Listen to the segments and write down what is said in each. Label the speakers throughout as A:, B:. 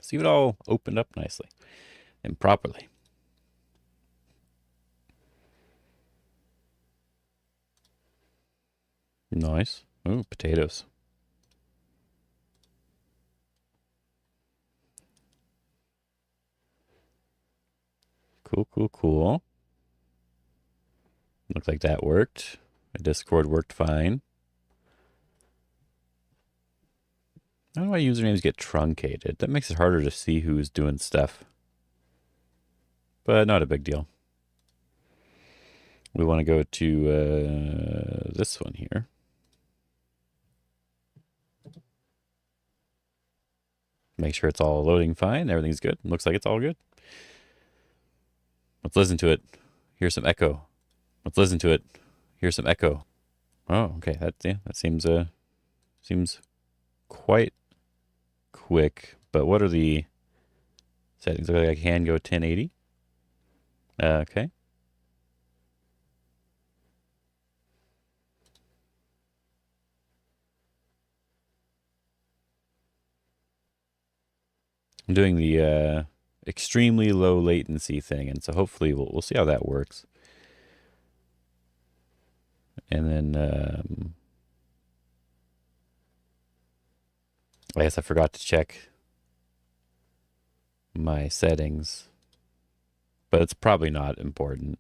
A: See it all opened up nicely and properly. Nice. Ooh, potatoes. Cool, cool, cool. Looks like that worked. My Discord worked fine. How do my usernames get truncated? That makes it harder to see who's doing stuff. But not a big deal. We want to go to this one here. Make sure it's all loading fine. Everything's good. Looks like it's all good. Let's listen to it. Here's some echo. Let's listen to it. Here's some echo. Oh, okay. That seems quite quick. But what are the settings? Look like I can go 1080. Okay. I'm doing the extremely low latency thing, and so hopefully we'll see how that works. And then I guess I forgot to check my settings, but it's probably not important.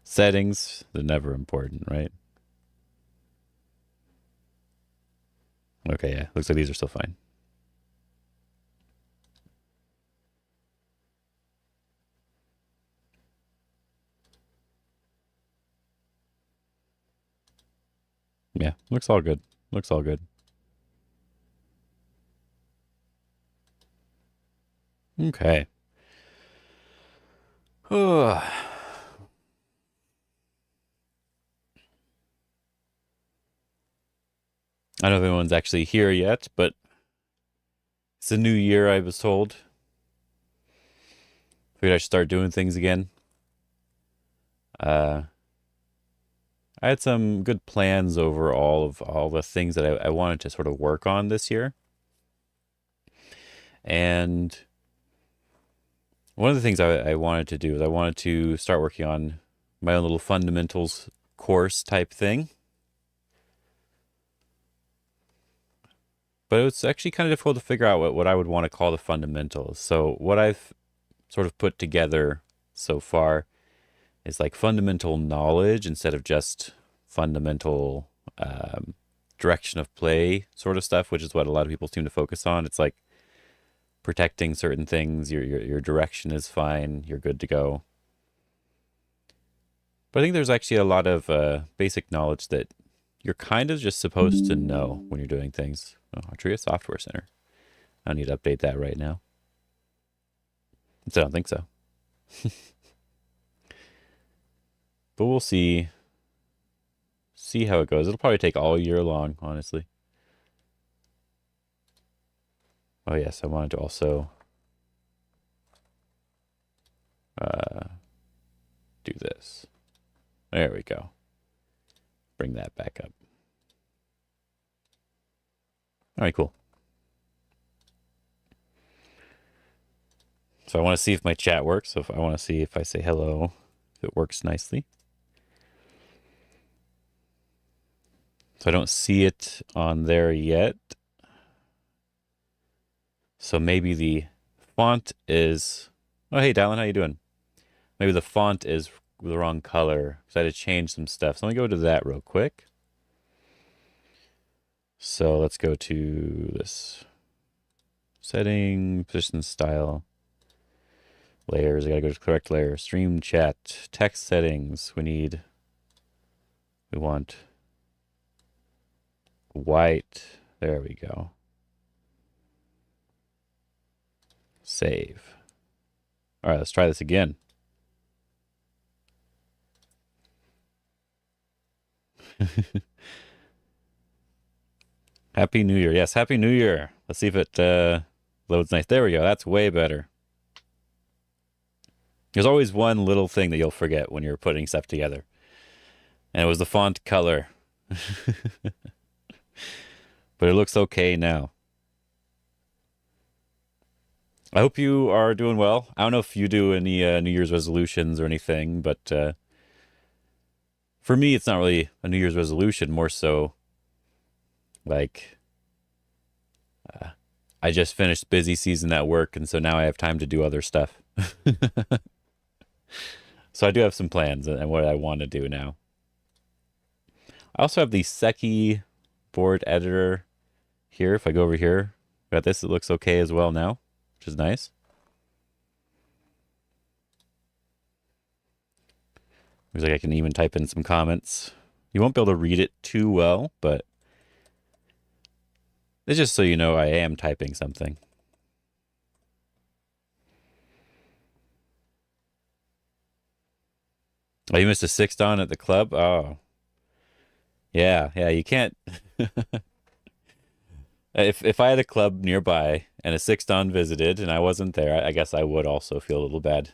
A: Settings, they're never important, right? Okay, yeah, looks like these are still fine. Yeah, looks all good. Looks all good. Okay. I don't know if anyone's actually here yet, but it's a new year, I was told. Figured I should start doing things again. I had some good plans over all the things that I wanted to sort of work on this year. And one of the things I wanted to do is I wanted to start working on my own little fundamentals course type thing. But it's actually kind of difficult to figure out what I would want to call the fundamentals. So what I've sort of put together so far is like fundamental knowledge instead of just fundamental direction of play sort of stuff, which is what a lot of people seem to focus on. It's like protecting certain things, your direction is fine, you're good to go. But I think there's actually a lot of basic knowledge that you're kind of just supposed to know when you're doing things. Oh, Artria Software Center. I don't need to update that right now. I don't think so. But we'll see how it goes. It'll probably take all year long, honestly. Oh yes, I wanted to also do this. There we go. Bring that back up. All right, cool. So I want to see if my chat works. So if I want to see if I say hello, if it works nicely. So I don't see it on there yet. So maybe the font is... Oh, hey, Dylan, how you doing? Maybe the font is the wrong color. So I had to change some stuff. So let me go to that real quick. So let's go to this setting, position, style, layers. I gotta go to correct layer, stream chat, text settings. We want white. There we go. Save. All right, let's try this again. Happy New Year. Yes, Happy New Year. Let's see if it loads nice. There we go. That's way better. There's always one little thing that you'll forget when you're putting stuff together. And it was the font color. but it looks okay now. I hope you are doing well. I don't know if you do any New Year's resolutions or anything, but for me, it's not really a New Year's resolution, more so like I just finished busy season at work, and so now I have time to do other stuff. So I do have some plans and what I want to do now. I also have the Seki board editor here. If I go over here, got this. It looks okay as well now, which is nice. Looks like I can even type in some comments. You won't be able to read it too well, but it's just so you know I am typing something. Oh, you missed a 6 dawn at the club? Oh. Yeah, you can't. If I had a club nearby and a 6 dawn visited and I wasn't there, I guess I would also feel a little bad.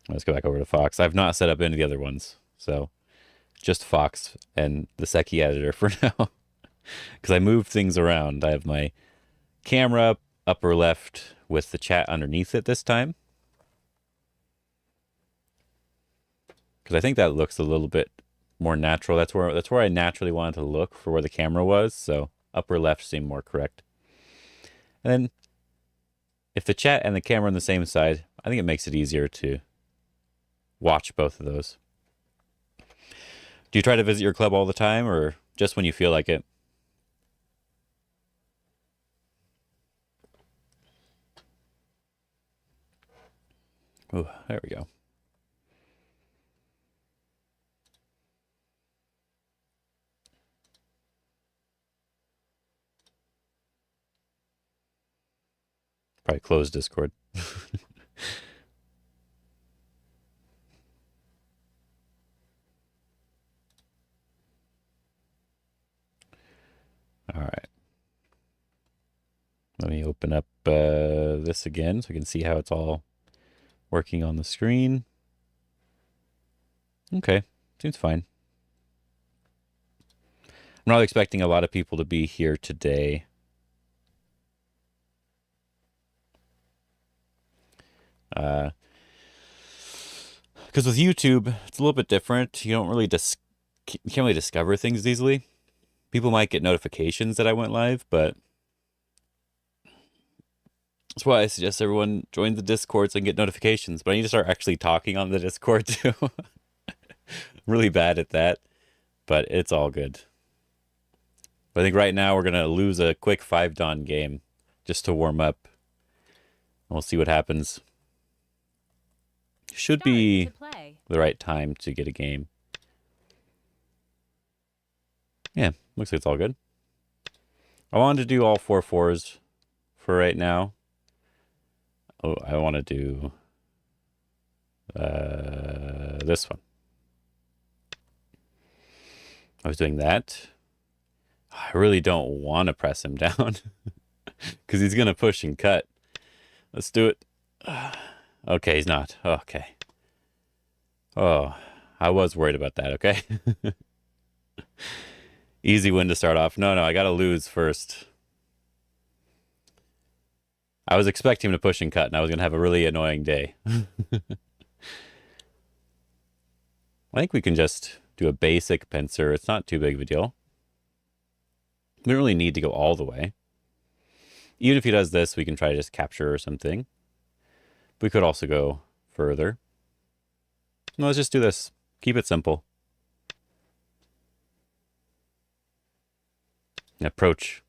A: Let's go back over to Fox. I've not set up any of the other ones, so just Fox and the Seki editor for now. Because I moved things around. I have my camera upper left with the chat underneath it this time. Because I think that looks a little bit more natural. That's where I naturally wanted to look for where the camera was. So upper left seemed more correct. And then if the chat and the camera on the same side, I think it makes it easier to watch both of those. Do you try to visit your club all the time or just when you feel like it? Oh, there we go. Probably close Discord. All right. Let me open up this again so we can see how it's all working on the screen. Okay, seems fine. I'm not expecting a lot of people to be here today. Because with YouTube, it's a little bit different. You don't really you can't really discover things easily. People might get notifications that I went live, but that's why I suggest everyone join the Discord so they can get notifications. But I need to start actually talking on the Discord too. I'm really bad at that, but it's all good. But I think right now we're going to lose a quick 5-dawn game just to warm up. We'll see what happens. Should be the right time to get a game. Yeah, looks like it's all good. I wanted to do all 4 4s for right now. Oh, I want to do this one. I was doing that. I really don't want to press him down because he's going to push and cut. Let's do it. Okay, he's not. Okay. Oh, I was worried about that, okay? Easy win to start off. No, I got to lose first. I was expecting him to push and cut, and I was going to have a really annoying day. I think we can just do a basic pincer. It's not too big of a deal. We don't really need to go all the way. Even if he does this, we can try to just capture or something. We could also go further. No, let's just do this. Keep it simple. Approach.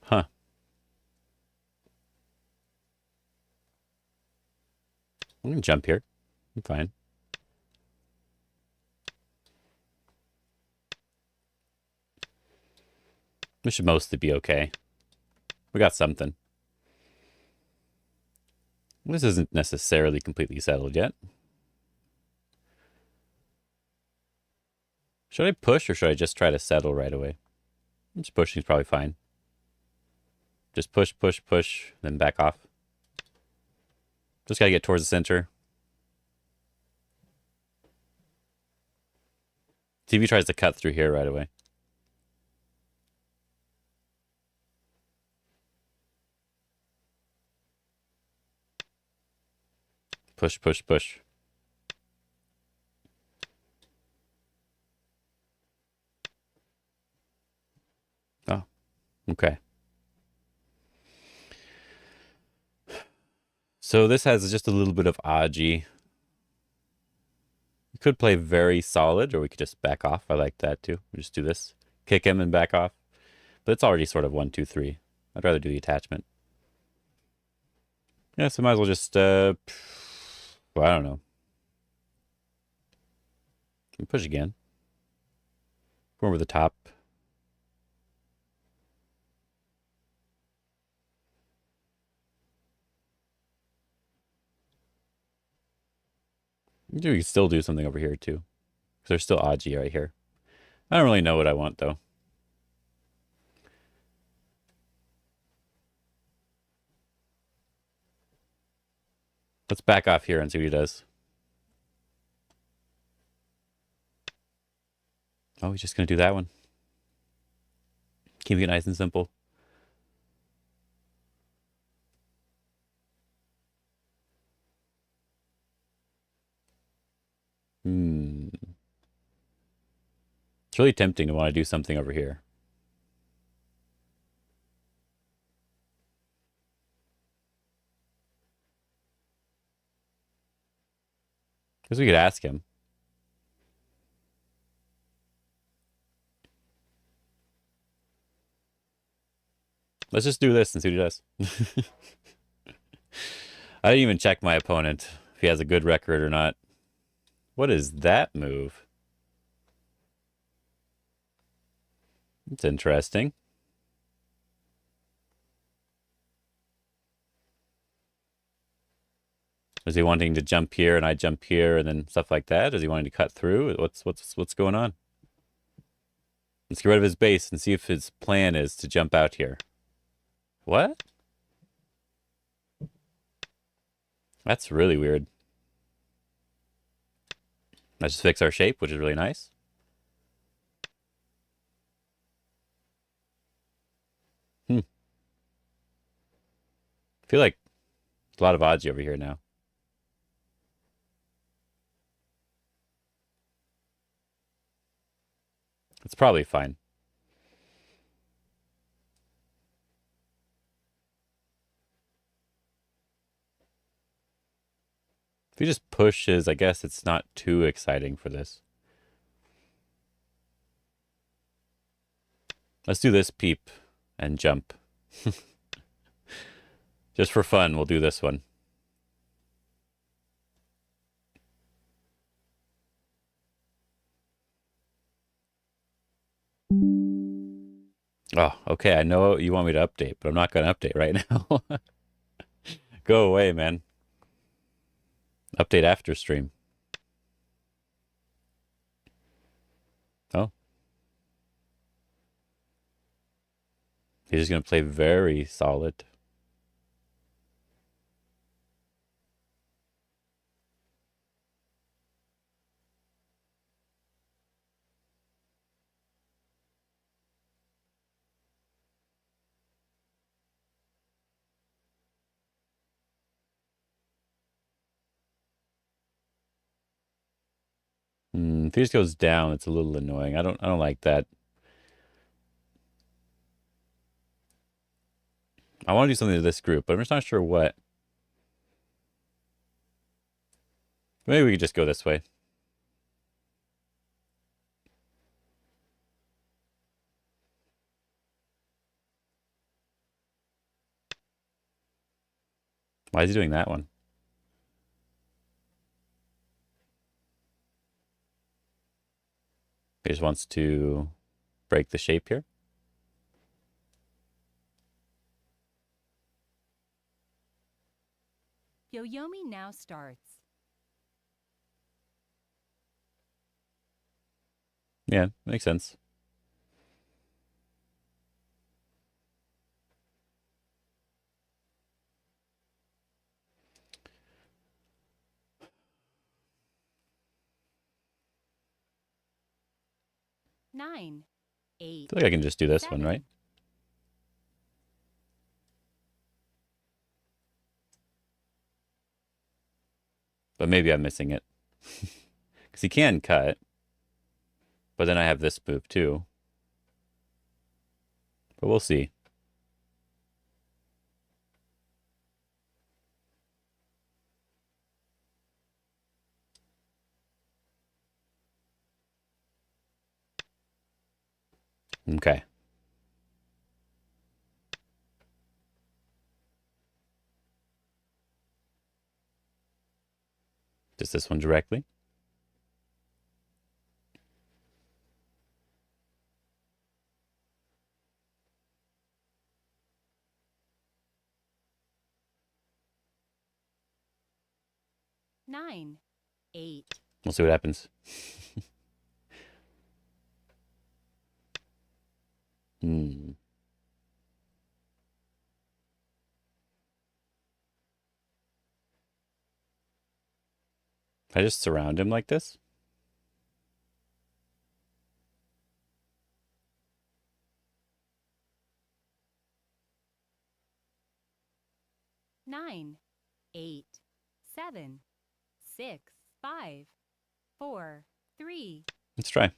A: Huh. I'm going to jump here. I'm fine. This should mostly be okay. We got something. This isn't necessarily completely settled yet. Should I push or should I just try to settle right away? Just pushing is probably fine. Just push, push, push, then back off. Just gotta get towards the center. See if he tries to cut through here right away. Push, push, push. Oh, okay. So this has just a little bit of Aji. We could play very solid, or we could just back off. I like that too. We just do this. Kick him and back off. But it's already sort of 1, 2, 3. I'd rather do the attachment. Yeah, so might as well just, well, I don't know. Push again. Go over the top. We can still do something over here too. Because there's still Aji right here. I don't really know what I want though. Let's back off here and see what he does. Oh, he's just going to do that one. Keep it nice and simple. It's really tempting to want to do something over here. Because we could ask him. Let's just do this and see what he does. I didn't even check my opponent, if he has a good record or not. What is that move? It's interesting. Is he wanting to jump here and I jump here and then stuff like that? Is he wanting to cut through? What's going on? Let's get rid of his base and see if his plan is to jump out here. What? That's really weird. Let's just fix our shape, which is really nice. I feel like there's a lot of Aji over here now. It's probably fine. If he just pushes, I guess it's not too exciting for this. Let's do this peep and jump. Just for fun, we'll do this one. Oh, okay. I know you want me to update, but I'm not going to update right now. Go away, man. Update after stream. Oh. He's just going to play very solid. If he just goes down, it's a little annoying. I don't like that. I want to do something to this group, but I'm just not sure what. Maybe we could just go this way. Why is he doing that one? He just wants to break the shape here.
B: Yoyomi now starts.
A: Yeah, makes sense.
B: 9, 8,
A: I feel like I can just do this one,
B: 7,
A: right? But maybe I'm missing it. Because he can cut, but then I have this move too. But we'll see. Okay. Just this one directly.
B: nine, 8,
A: We'll see what happens. Hmm. Can I just surround him like this?
B: 9, 8, 7, 6, 5, 4, 3,
A: Let's try.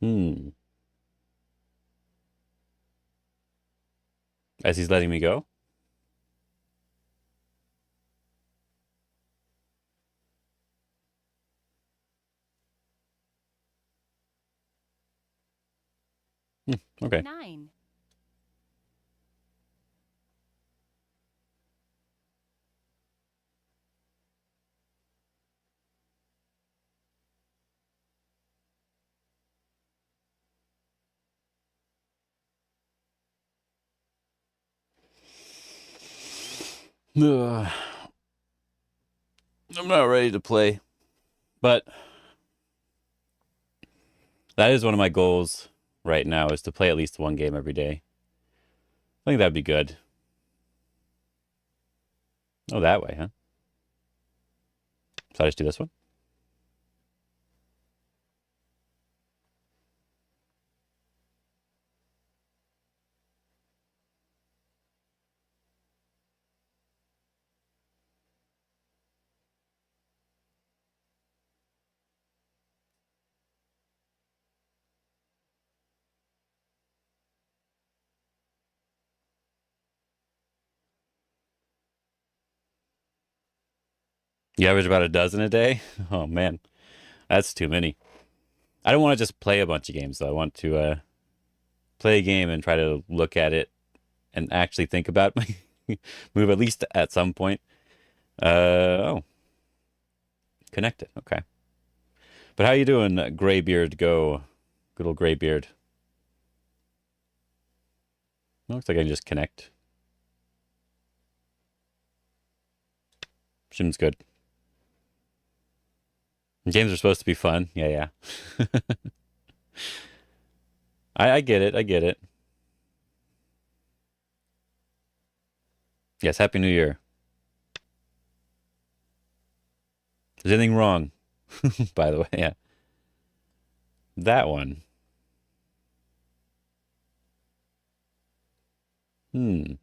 A: Hmm. As he's letting me go? Okay.
B: 9.
A: Ugh. I'm not ready to play. But that is one of my goals right now is to play at least one game every day. I think that'd be good. Oh, that way, huh? So I just do this one? You average about a dozen a day? Oh, man. That's too many. I don't want to just play a bunch of games, though. I want to play a game and try to look at it and actually think about my move at least at some point. Oh, connected. Okay. But how you doing, Graybeard Go? Good old Graybeard. Looks like I can just connect. Seems good. Games are supposed to be fun. Yeah, yeah. I get it. I get it. Yes, Happy New Year. Is anything wrong? By the way, yeah. That one. Hmm.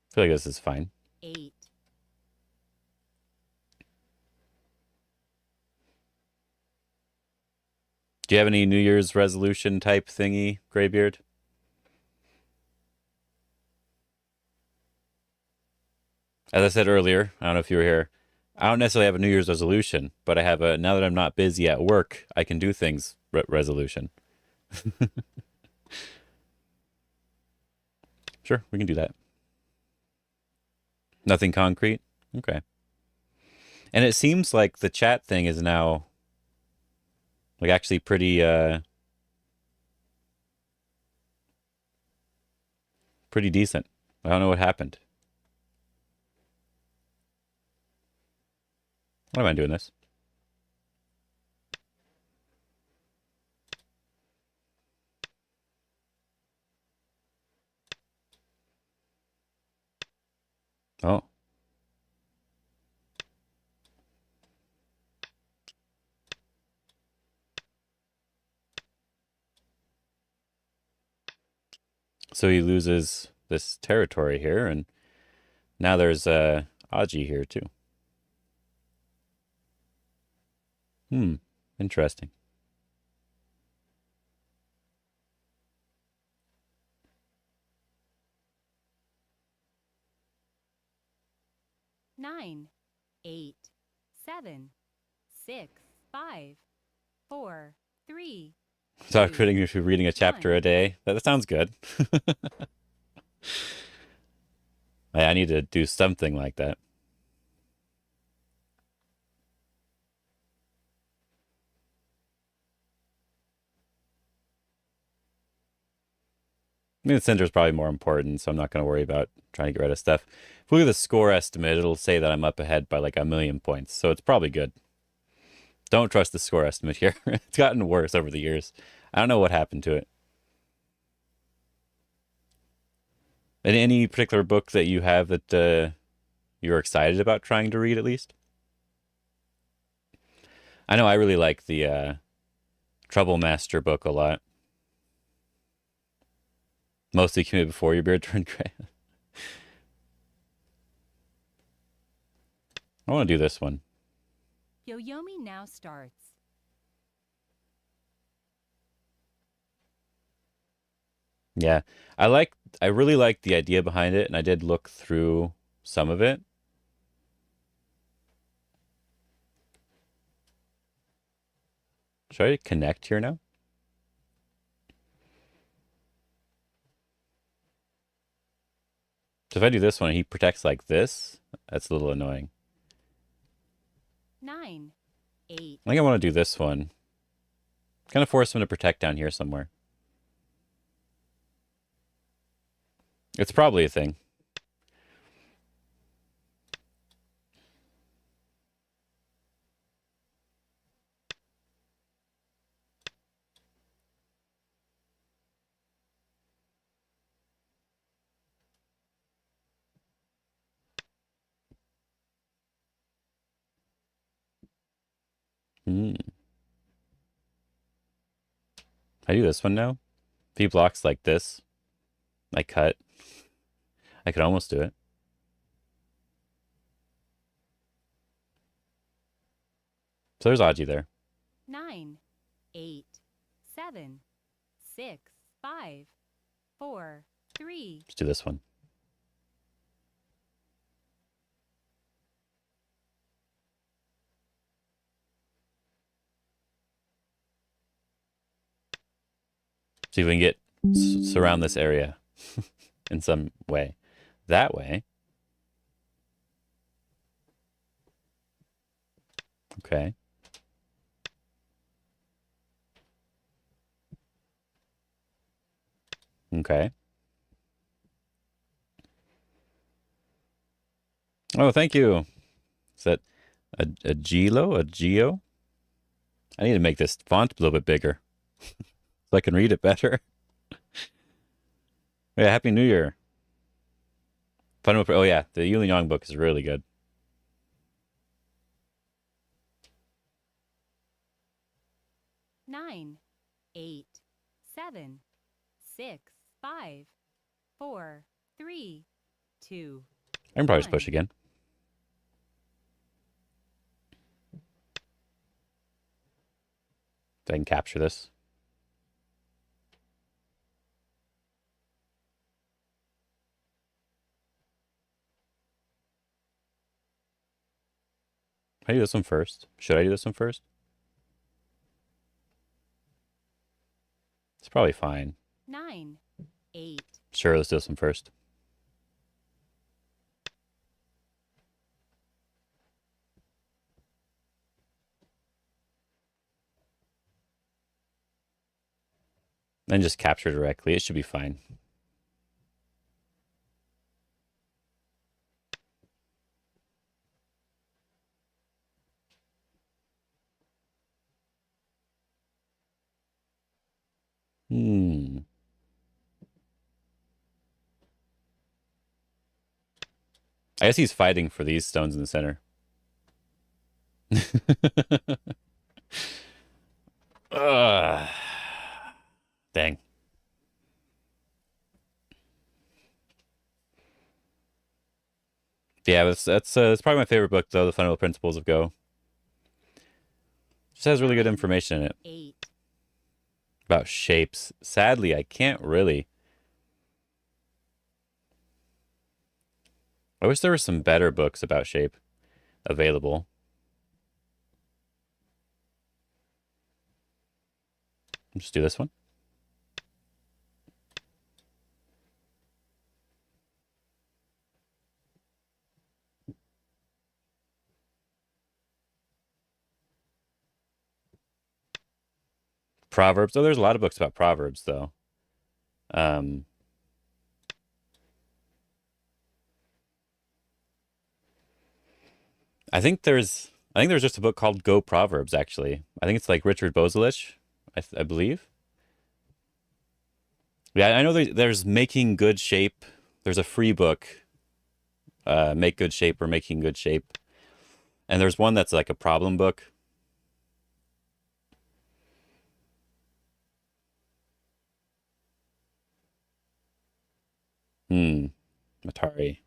A: I feel like this is fine.
B: 8,
A: Do you have any New Year's resolution type thingy, Graybeard? As I said earlier, I don't know if you were here. I don't necessarily have a New Year's resolution, but I have a now that I'm not busy at work, I can do things resolution. Sure, we can do that. Nothing concrete? Okay. And it seems like the chat thing is now like actually pretty decent. I don't know what happened. Why am I doing this? So he loses this territory here, and now there's Aji here too. Hmm, interesting.
B: 9, 8, 7, 6, 5, 4, 3,
A: So
B: 2,
A: quitting if you're reading a chapter
B: 1.
A: a day. That sounds good. I need to do something like that. I mean, the center is probably more important, so I'm not going to worry about trying to get rid of stuff. If we look at the score estimate, it'll say that I'm up ahead by like 1,000,000 points, so it's probably good. Don't trust the score estimate here. It's gotten worse over the years. I don't know what happened to it. And any particular book that you have that you're excited about trying to read at least? I know I really like the Trouble Master book a lot. Mostly came before your beard turned gray. I want to do this one.
B: Yoyomi now starts.
A: Yeah, I really like the idea behind it, and I did look through some of it. Should I connect here now? So if I do this one, he protects like this. That's a little annoying.
B: 9, 8,
A: I think I want to do this one. Kind of force him to protect down here somewhere. It's probably a thing. Hmm. I do this one now. If he blocks like this, I cut. I could almost do it. So there's Aji there.
B: 9, 8, 7, 6, 5, 4, 3,
A: Let's do this one. See if we can get surround this area in some way. That way. Okay. Okay. Oh, thank you. Is that a Gilo? A Geo? I need to make this font a little bit bigger so I can read it better. Yeah, Happy New Year. Oh yeah, the Yulin Yang book is really good.
B: 9, 8, 7, 6, 5, 4, 3, 2,
A: I can probably just
B: 1.
A: push again. So I can capture this. Can I do this one first? Should I do this one first? It's probably fine.
B: 9, 8,
A: Sure, let's do this one first. Then just capture directly. It should be fine. Hmm. I guess he's fighting for these stones in the center. Ugh. Dang. Yeah, that's probably my favorite book though. The Fundamental Principles of Go. Just has really good
B: 9,
A: information in it
B: 8,
A: about shapes. Sadly, I can't really. I wish there were some better books about shape available. Just do this one. Proverbs. Oh, there's a lot of books about Proverbs though. Um, I think there's just a book called Go Proverbs actually. I think it's like Richard Bozelich, I believe. Yeah, I know there's Making Good Shape. There's a free book, Make Good Shape or Making Good Shape. And there's one that's like a problem book. Hmm. Atari.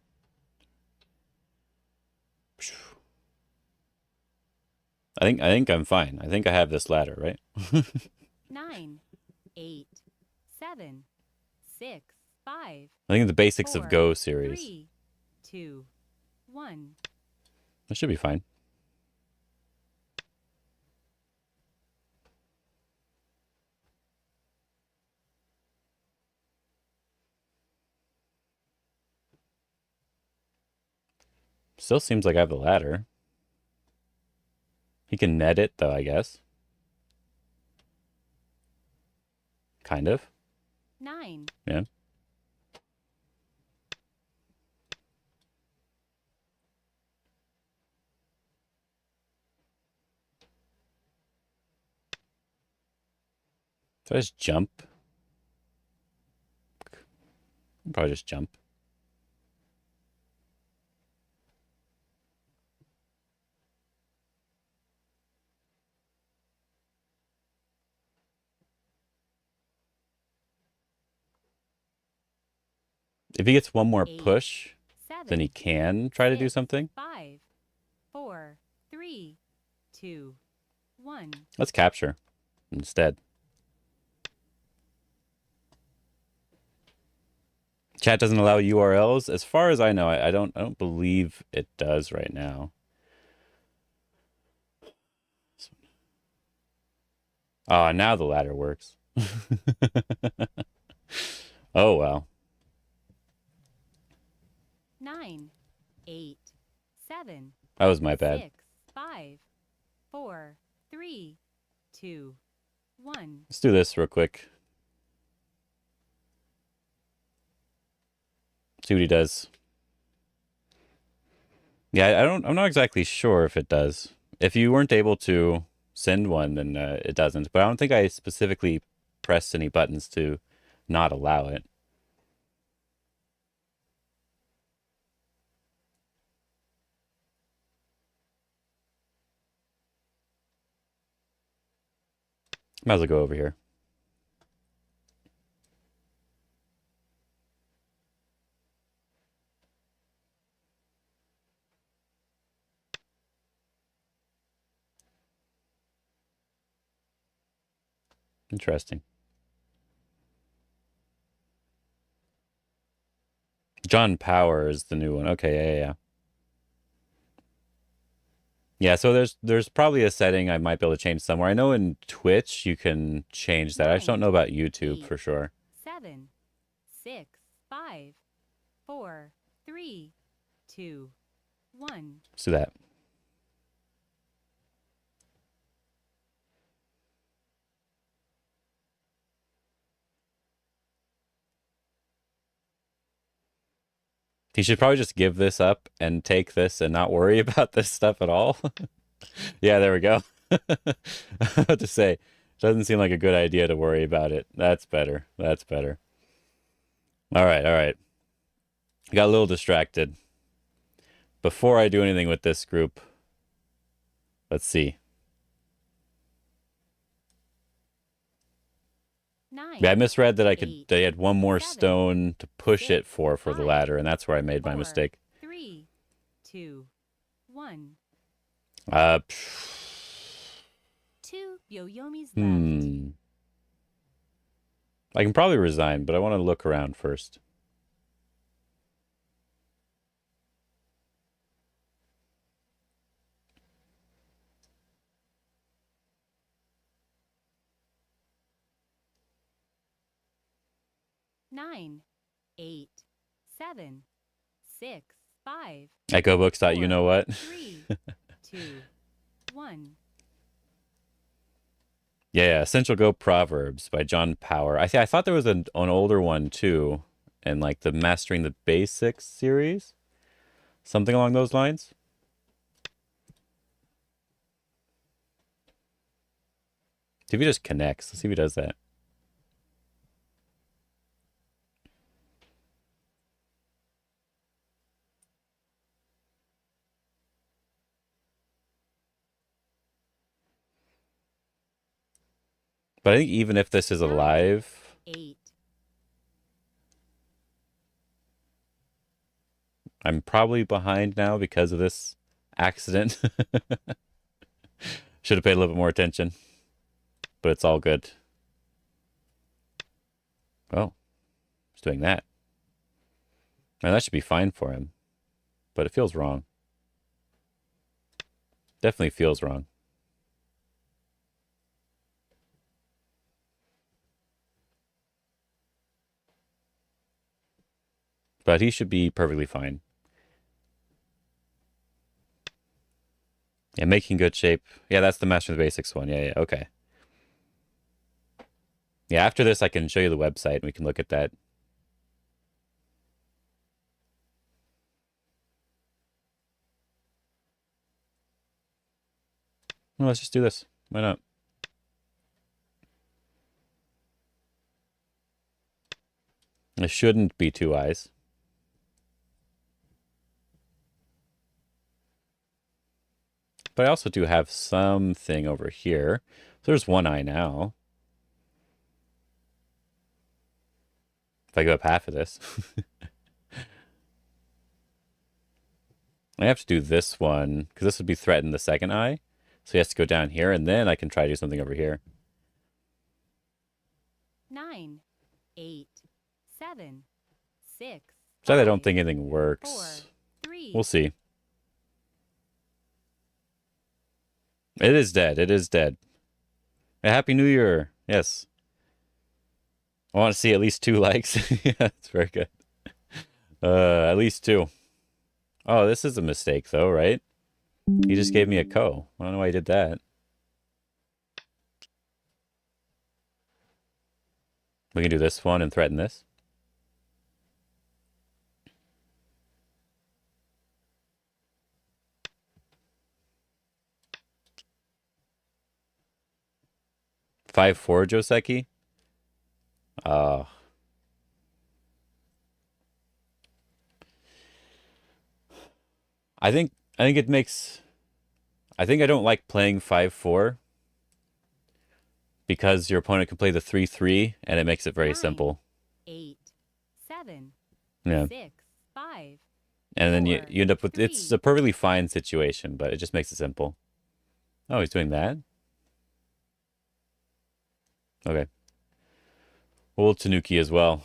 A: I think I'm fine. I think I have this ladder, right?
B: 9, 8, 7, 6, 5,
A: I think the basics of
B: 4,
A: Go series.
B: 3, 2, 1.
A: That should be fine. Still seems like I have the ladder. He can net it though, I guess. Kind of.
B: 9,
A: Yeah. So I just jump. Probably just jump. If he gets one more
B: 8,
A: push, then he
B: 7,
A: can try to do
B: 6,
A: something.
B: 5, 4, 3, 2, 1.
A: Let's capture instead. Chat doesn't allow URLs. As far as I know, I don't believe it does right now. Oh, now the ladder works. Oh well.
B: 9, 8, 7,
A: That was my bad.
B: 6, 5, 4, 3, 2, 1.
A: Let's do this real quick. See what he does. Yeah, I'm not exactly sure if it does. If you weren't able to send one, then it doesn't. But I don't think I specifically pressed any buttons to not allow it. Might as well go over here. Interesting. John Power is the new one. Okay, yeah. Yeah, so there's probably a setting I might be able to change somewhere. I know in Twitch you can change that. I just don't
B: 9,
A: know about YouTube
B: 8,
A: for sure.
B: 7, 6, 5, 4, 3, 2, 1.
A: Let's do that. He should probably just give this up and take this and not worry about this stuff at all. Yeah, there we go. I have to say, doesn't seem like a good idea to worry about it. That's better. That's better. All right, all right. Got a little distracted. Before I do anything with this group, let's see.
B: 9,
A: Yeah, I misread that
B: 8,
A: they had one more
B: 7,
A: stone to push
B: 6,
A: it for the
B: 5,
A: ladder, and that's where I made my
B: 4,
A: mistake.
B: 3, 2, 1.
A: Uh,
B: 2 Yoyomis left.
A: hmm. I can probably resign, but I want to look around first.
B: Nine, 8, 7, 6, 5,
A: Echo Books thought, you know what?
B: 3, 2, 1.
A: Yeah, Essential Go Proverbs by John Power. I thought there was an older one too, and like the Mastering the Basics series, something along those lines. See if he just connects. Let's see if he does that. But I think even if this is alive,
B: 8.
A: I'm probably behind now because of this accident. Should have paid a little bit more attention, but it's all good. Oh, he's doing that. Man, that should be fine for him, but it feels wrong. Definitely feels wrong. But he should be perfectly fine. Yeah, making good shape. Yeah, that's the Master of the Basics one. Yeah, okay. Yeah, after this, I can show you the website and we can look at that. Well, let's just do this. Why not? It shouldn't be two eyes. But I also do have something over here. So there's one eye now. If I go up half of this. I have to do this one, because this would be threatened the second eye. So he has to go down here, and then I can try to do something over here.
B: 9, 8, 7, 6.
A: So I don't think anything works.
B: 4, 3.
A: We'll see. It is dead. It is dead. A Happy New Year. Yes. I want to see at least 2 likes. Yeah, that's very good. At least 2. Oh, this is a mistake, though, right? He just gave me a co. I don't know why he did that. We can do this one and threaten this. Five four Joseki. I think it makes. I think I don't like playing 5-4 because your opponent can play the 3-3 and it makes it very
B: 9,
A: simple.
B: 8, 7,
A: Yeah.
B: 6, 5.
A: And then
B: 4,
A: you end up with
B: 3.
A: it's a perfectly fine situation, but it just makes it simple. Oh, he's doing that? Okay. Well, Tanuki as well.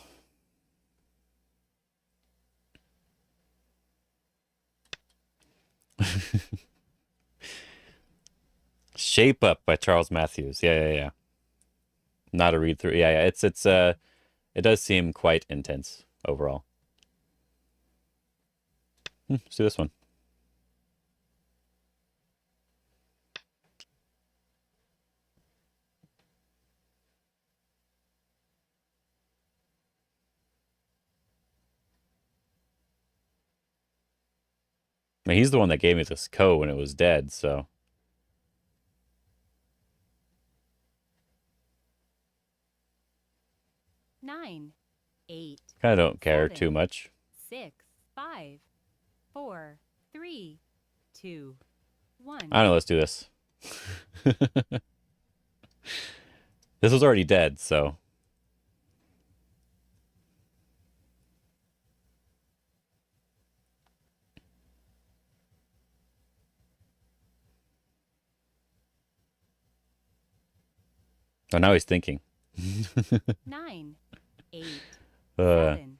A: Shape Up by Charles Matthews. Yeah. Not a read through. Yeah. It does seem quite intense overall. Let's do this one. I mean, he's the one that gave me this co when it was dead, so
B: 9, 8.
A: kind of don't care
B: 7,
A: too much.
B: 6, 5, 4, 3, 2, 1.
A: I don't know, let's do this. This was already dead, so. Oh, now he's thinking.
B: 9, 8,
A: Uh,
B: 7,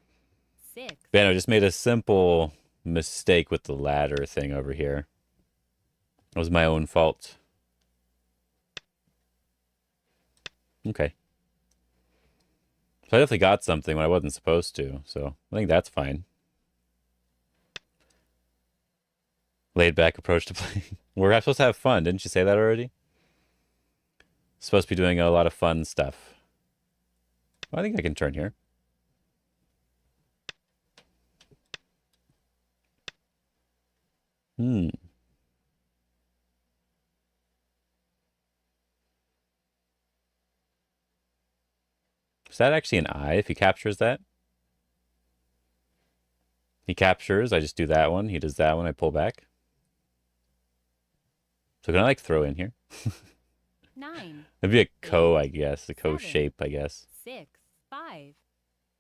B: 6,
A: yeah, no, just made a simple mistake with the ladder thing over here. It was my own fault. Okay. So I definitely got something when I wasn't supposed to, so I think that's fine. Laid back approach to playing. We're supposed to have fun. Didn't you say that already? Supposed to be doing a lot of fun stuff. Well, I think I can turn here. Hmm. Is that actually an eye if he captures that? He captures, I just do that one. He does that one, I pull back. So can I like throw in here?
B: 9,
A: It'd be a co,
B: 8,
A: I guess. A co
B: 7,
A: shape, I guess.
B: 6, 5,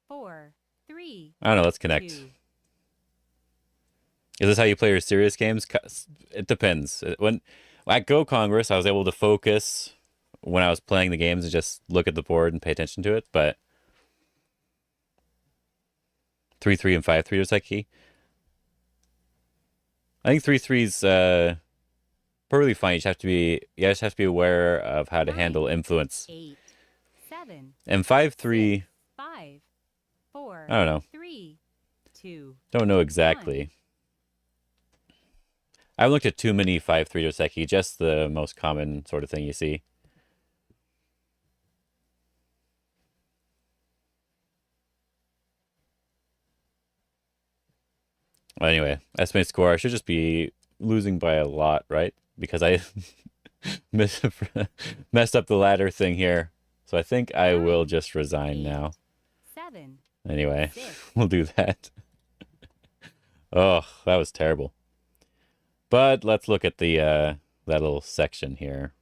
B: 4, 3,
A: I don't know, let's connect.
B: 2.
A: Is this how you play your serious games? It depends. When at Go Congress, I was able to focus when I was playing the games and just look at the board and pay attention to it, but 3-3 and 5-3 is like key. I think 3-3's perfectly fine. You just have to be aware of how to
B: 9,
A: handle influence.
B: 8, 7,
A: And 5-3,
B: 6, 5, 4,
A: I don't know.
B: 3, 2.
A: Don't know exactly. I haven't looked at too many 5-3 Doseki, just the most common sort of thing you see. Well, anyway, estimated score. I should just be losing by a lot, right? Because I messed up the ladder thing here. So I think I will
B: 9,
A: just resign
B: 8,
A: now.
B: 7,
A: Anyway,
B: 6.
A: we'll do that. Oh, that was terrible. But let's look at the that little section here.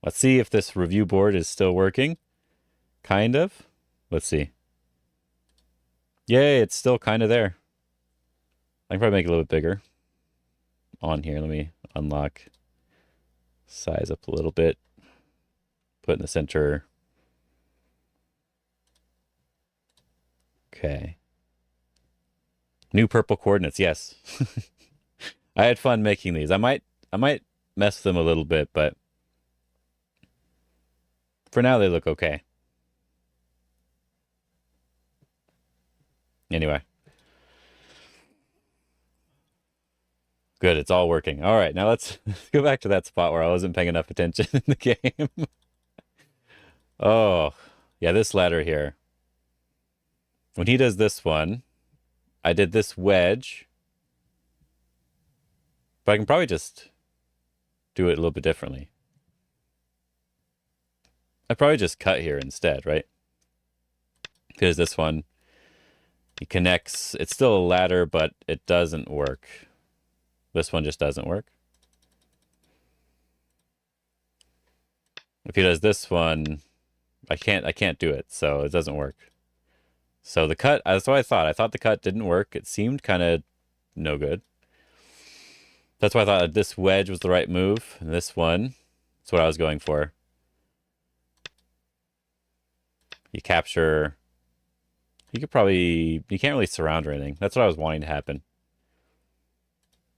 A: Let's see if this review board is still working. Kind of. Let's see. Yay, it's still kind of there. I can probably make it a little bit bigger. On here, let me unlock. Size up a little bit. Put in the center. Okay. New purple coordinates, yes. I had fun making these. I might mess with them a little bit, but for now they look okay. Anyway. Good, it's all working. All right, now let's go back to that spot where I wasn't paying enough attention in the game. Oh, yeah, this ladder here. When he does this one, I did this wedge. But I can probably just do it a little bit differently. I'd probably just cut here instead, right? Because this one, he connects. It's still a ladder, but it doesn't work. This one just doesn't work. If he does this one, I can't do it, so it doesn't work. So the cut, that's what I thought. I thought the cut didn't work. It seemed kind of no good. That's why I thought this wedge was the right move. And this one, that's what I was going for. You capture. You can't really surround or anything. That's what I was wanting to happen.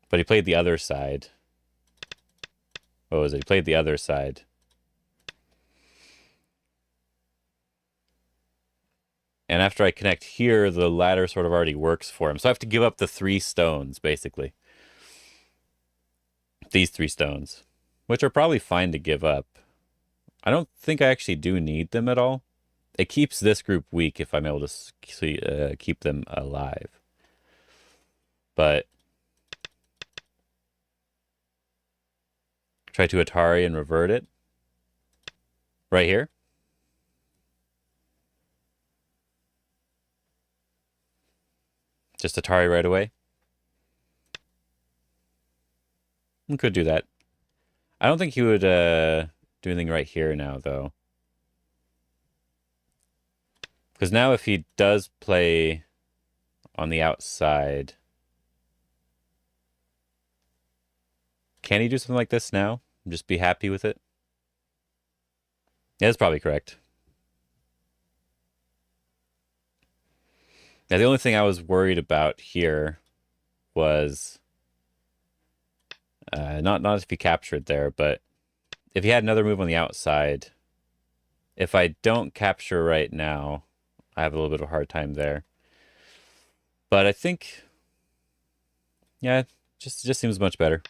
A: But he played the other side. What was it? He played the other side. And after I connect here, the ladder sort of already works for him. So I have to give up the 3 stones, basically. These 3 stones, which are probably fine to give up. I don't think I actually do need them at all. It keeps this group weak if I'm able to keep them alive. But try to Atari and revert it. Right here. Just Atari right away. We could do that. I don't think he would do anything right here now, though. Because now if he does play on the outside, can he do something like this now? Just be happy with it? Yeah, that's probably correct. Now, the only thing I was worried about here was not if he captured there, but if he had another move on the outside. If I don't capture right now, I have a little bit of a hard time there. But I think, yeah, just seems much better.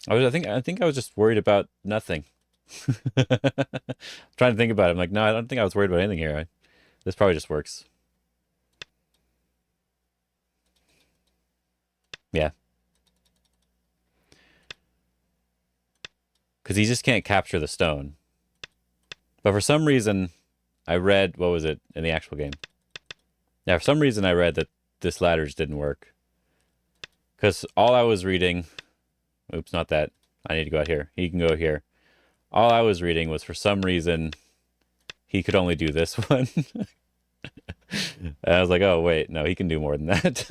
A: I think I was just worried about nothing. I'm trying to think about it. I'm like, no, I don't think I was worried about anything here. This probably just works. Yeah. Because he just can't capture the stone. But for some reason, I read, what was it, in the actual game? Yeah, for some reason I read that this ladder just didn't work. Because all I was reading, oops, not that. I need to go out here. He can go here. All I was reading was for some reason he could only do this one. And I was like, oh, wait, no, he can do more than that.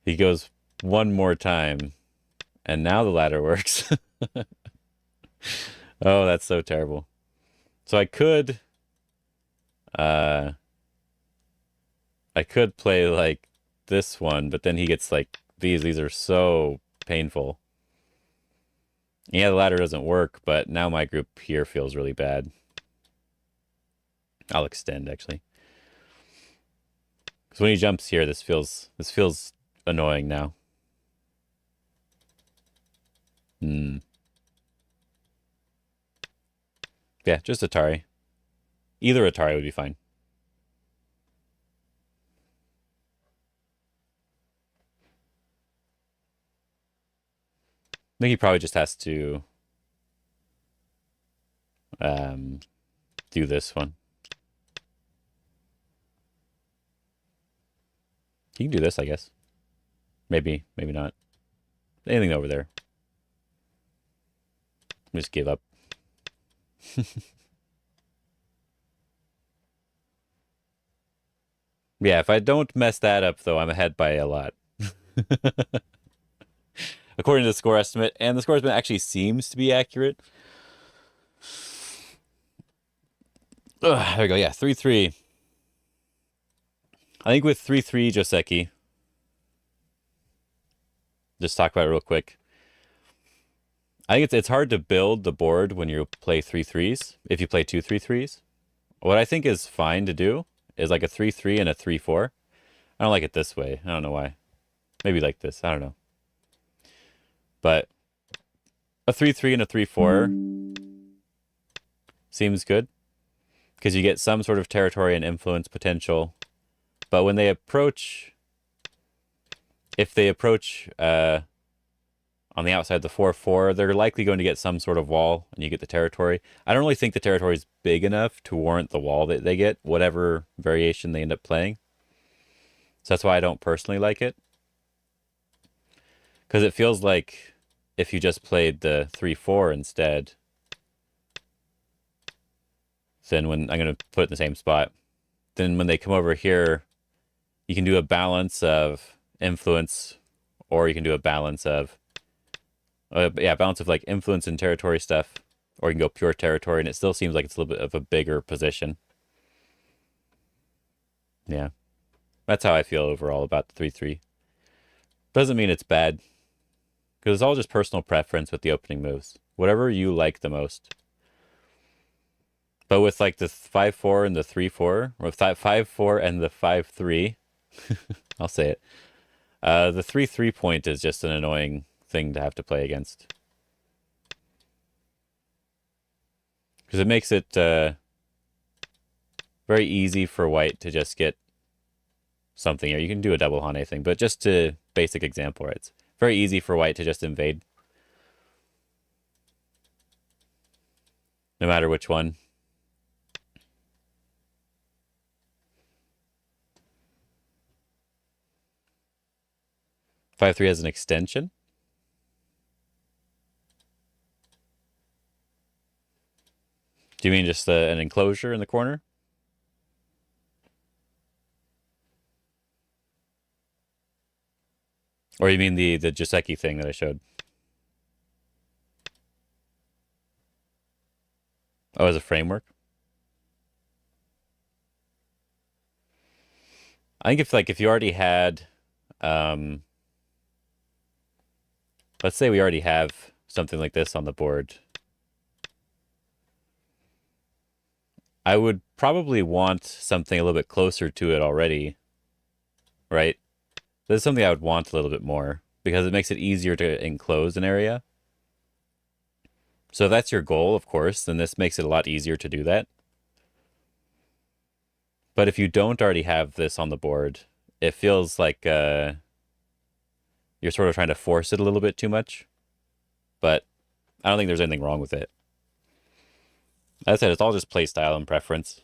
A: He goes one more time, and now the ladder works. Oh, that's so terrible. So uh, I could play like this one, but then he gets like these. These are so painful. Yeah, the ladder doesn't work, but now my group here feels really bad. I'll extend actually. Because when he jumps here, this feels annoying now. Hmm. Yeah, just Atari. Either Atari would be fine. I think he probably just has to um, do this one. He can do this, I guess. Maybe, maybe not. Anything over there. Just give up. Yeah, if I don't mess that up, though, I'm ahead by a lot. According to the score estimate, and the score estimate actually seems to be accurate. Ugh, there we go. Yeah, 3-3. I think with 3-3 Joseki, just talk about it real quick. I think it's hard to build the board when you play 3-3s, if you play 2-3-3s. What I think is fine to do is like a 3-3 and a 3-4. I don't like it this way. I don't know why. Maybe like this. I don't know. But a 3-3 and a 3-4 seems good because you get some sort of territory and influence potential. But when they approach, if they approach on the outside the 4-4, they're likely going to get some sort of wall and you get the territory. I don't really think the territory is big enough to warrant the wall that they get, whatever variation they end up playing. So that's why I don't personally like it. Because it feels like if you just played the 3-4 instead, then when I'm going to put it in the same spot, then when they come over here, you can do a balance of influence, or you can do a balance of, balance of like influence and territory stuff, or you can go pure territory, and it still seems like it's a little bit of a bigger position. Yeah. That's how I feel overall about the 3-3. Doesn't mean it's bad, because it's all just personal preference with the opening moves. Whatever you like the most. But with like the 5-4 and the 3-4, or with 5-4 and the 5-3, I'll say it. The 3-3 point is just an annoying thing to have to play against. Because it makes it very easy for white to just get something here. You can do a double Hane thing, but just to basic example, right? It's very easy for white to just invade. No matter which one. 5-3 has an extension. Do you mean just an enclosure in the corner? Or you mean the Joseki thing that I showed? Oh, as a framework? I think if you already had, um, let's say we already have something like this on the board, I would probably want something a little bit closer to it already, right? This is something I would want a little bit more because it makes it easier to enclose an area. So if that's your goal, of course, then this makes it a lot easier to do that. But if you don't already have this on the board, it feels like you're sort of trying to force it a little bit too much. But I don't think there's anything wrong with it. As I said, it's all just play style and preference.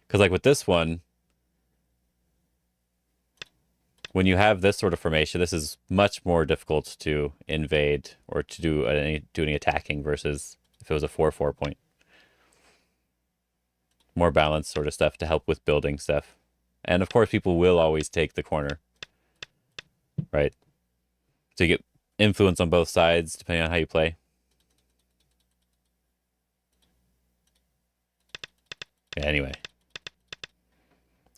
A: Because like with this one, when you have this sort of formation, this is much more difficult to invade or to do any attacking versus if it was a 4-4 point. More balanced sort of stuff to help with building stuff. And of course, people will always take the corner, right? So you get influence on both sides depending on how you play. Yeah, anyway.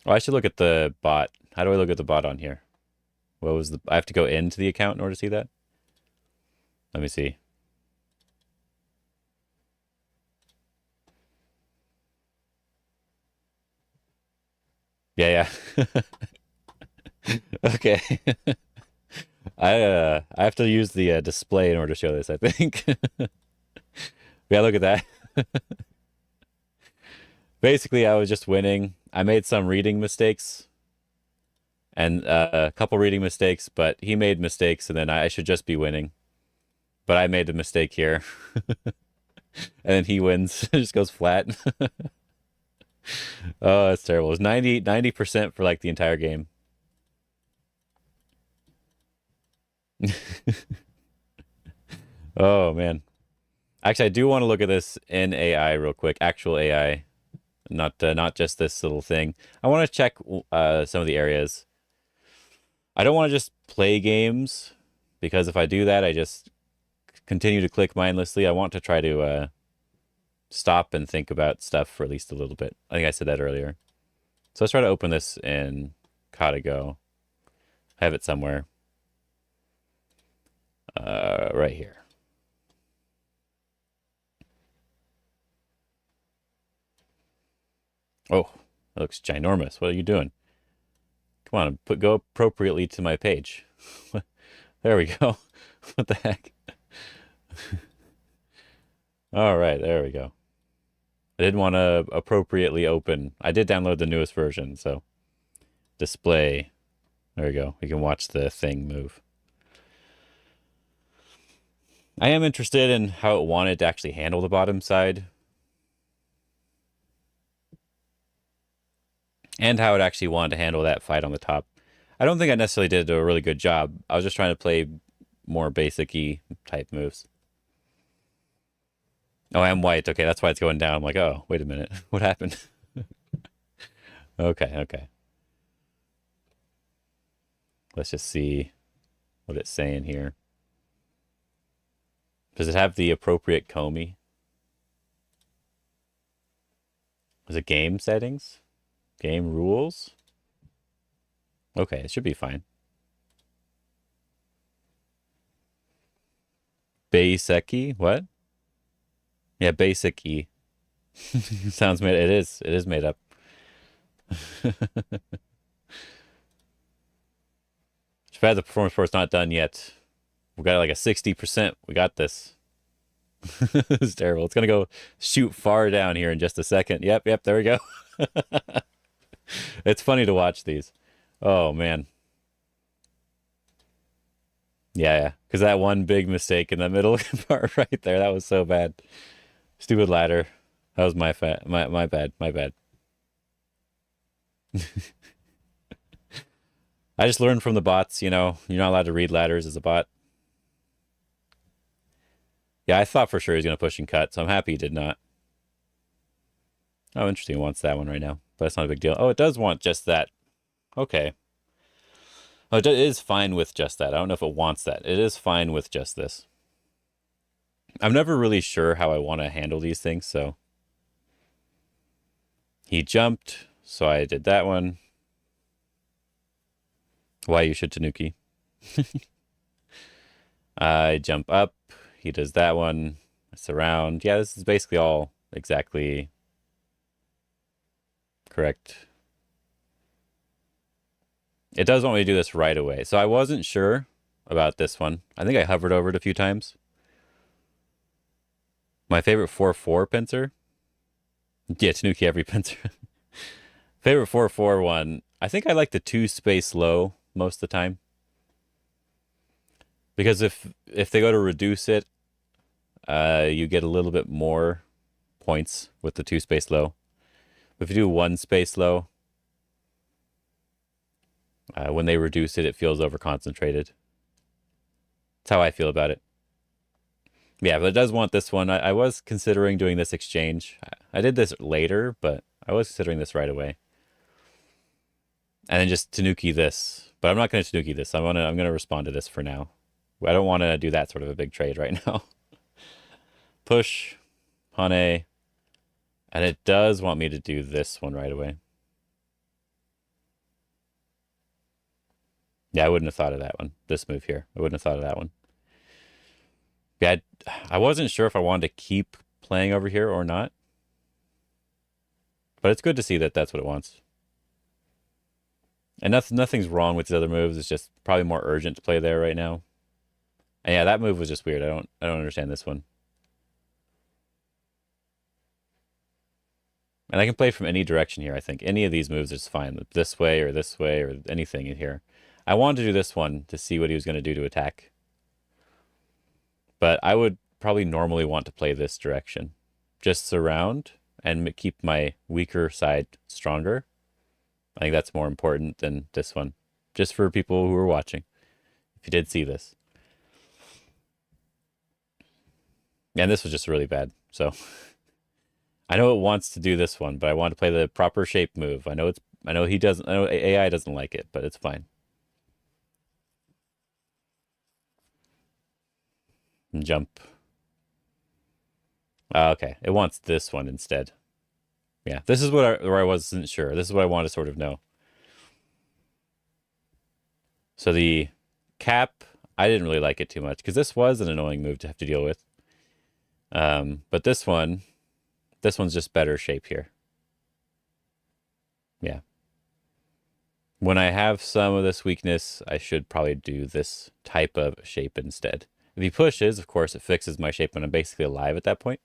A: Oh, I should look at the bot. How do I look at the bot on here? What was the... I have to go into the account in order to see that? Let me see. Yeah, yeah. Okay. I have to use the display in order to show this, I think. Yeah, look at that. Basically, I was just winning. I made some reading mistakes and a couple reading mistakes, but he made mistakes and then I should just be winning. But I made a mistake here. And then he wins. It just goes flat. Oh, that's terrible. It's 90% for like the entire game. Oh man. Actually, I do want to look at this in AI real quick. Actual AI, not just this little thing. I want to check some of the areas. I don't want to just play games because if I do that, I just continue to click mindlessly. I want to try to stop and think about stuff for at least a little bit. I think I said that earlier. So let's try to open this in Katago. I have it somewhere. Right here. Oh, it looks ginormous. What are you doing? Come on, go appropriately to my page. There we go. What the heck? All right, there we go. I didn't want to appropriately open. I did download the newest version, so display. There we go. We can watch the thing move. I am interested in how it wanted to actually handle the bottom side. And how it actually wanted to handle that fight on the top. I don't think I necessarily did a really good job. I was just trying to play more basic-y type moves. Oh, I'm white. Okay, that's why it's going down. I'm like, oh, wait a minute. What happened? Okay, okay. Let's just see what it's saying here. Does it have the appropriate Comey? Is it game settings? Game rules? Okay, it should be fine. Basic-y? What? Yeah, basic-y. Sounds made. It is. It is made up. Too bad the performance report's not done yet. We got like a 60%. We got this. It's terrible. It's gonna go shoot far down here in just a second. Yep, yep, there we go. It's funny to watch these. Oh man. Yeah, yeah. Because that one big mistake in the middle part right there, that was so bad. Stupid ladder. That was my bad. My bad. I just learned from the bots, you know, you're not allowed to read ladders as a bot. Yeah, I thought for sure he was going to push and cut, so I'm happy he did not. Oh, interesting. He wants that one right now, but that's not a big deal. Oh, it does want just that. Okay. Oh, it is fine with just that. I don't know if it wants that. It is fine with just this. I'm never really sure how I want to handle these things, so he jumped, so I did that one. Why you should Tanuki. I jump up, he does that one. Surround. Yeah, this is basically all exactly correct. It does want me to do this right away. So I wasn't sure about this one. I think I hovered over it a few times. My favorite 4-4 pincer. Yeah, Tanuki every pincer. Favorite 4-4 one. I think I like the 2 space low most of the time. Because if they go to reduce it, you get a little bit more points with the 2 space low. If you do 1 space low, when they reduce it, it feels over concentrated. That's how I feel about it. Yeah, but it does want this one. I was considering doing this exchange. I did this later, but I was considering this right away. And then just Tanuki this. But I'm not going to Tanuki this. I'm gonna respond to this for now. I don't want to do that sort of a big trade right now. Push, Hane. And it does want me to do this one right away. Yeah, I wouldn't have thought of that one. This move here. I wouldn't have thought of that one. Yeah, I wasn't sure if I wanted to keep playing over here or not. But it's good to see that that's what it wants. And nothing's wrong with the other moves. It's just probably more urgent to play there right now. And yeah, that move was just weird. I don't understand this one. And I can play from any direction here, I think. Any of these moves is fine. This way or anything in here. I wanted to do this one to see what he was going to do to attack. But I would probably normally want to play this direction. Just surround and keep my weaker side stronger. I think that's more important than this one. Just for people who are watching. If you did see this. And this was just really bad. So I know it wants to do this one, but I want to play the proper shape move. I know he doesn't. I know AI doesn't like it, but it's fine. And jump. Okay, it wants this one instead. Yeah, this is where I wasn't sure. This is what I want to sort of know. So the cap, I didn't really like it too much because this was an annoying move to have to deal with. But this one's just better shape here. Yeah. When I have some of this weakness, I should probably do this type of shape instead. If he pushes, of course, it fixes my shape when I'm basically alive at that point.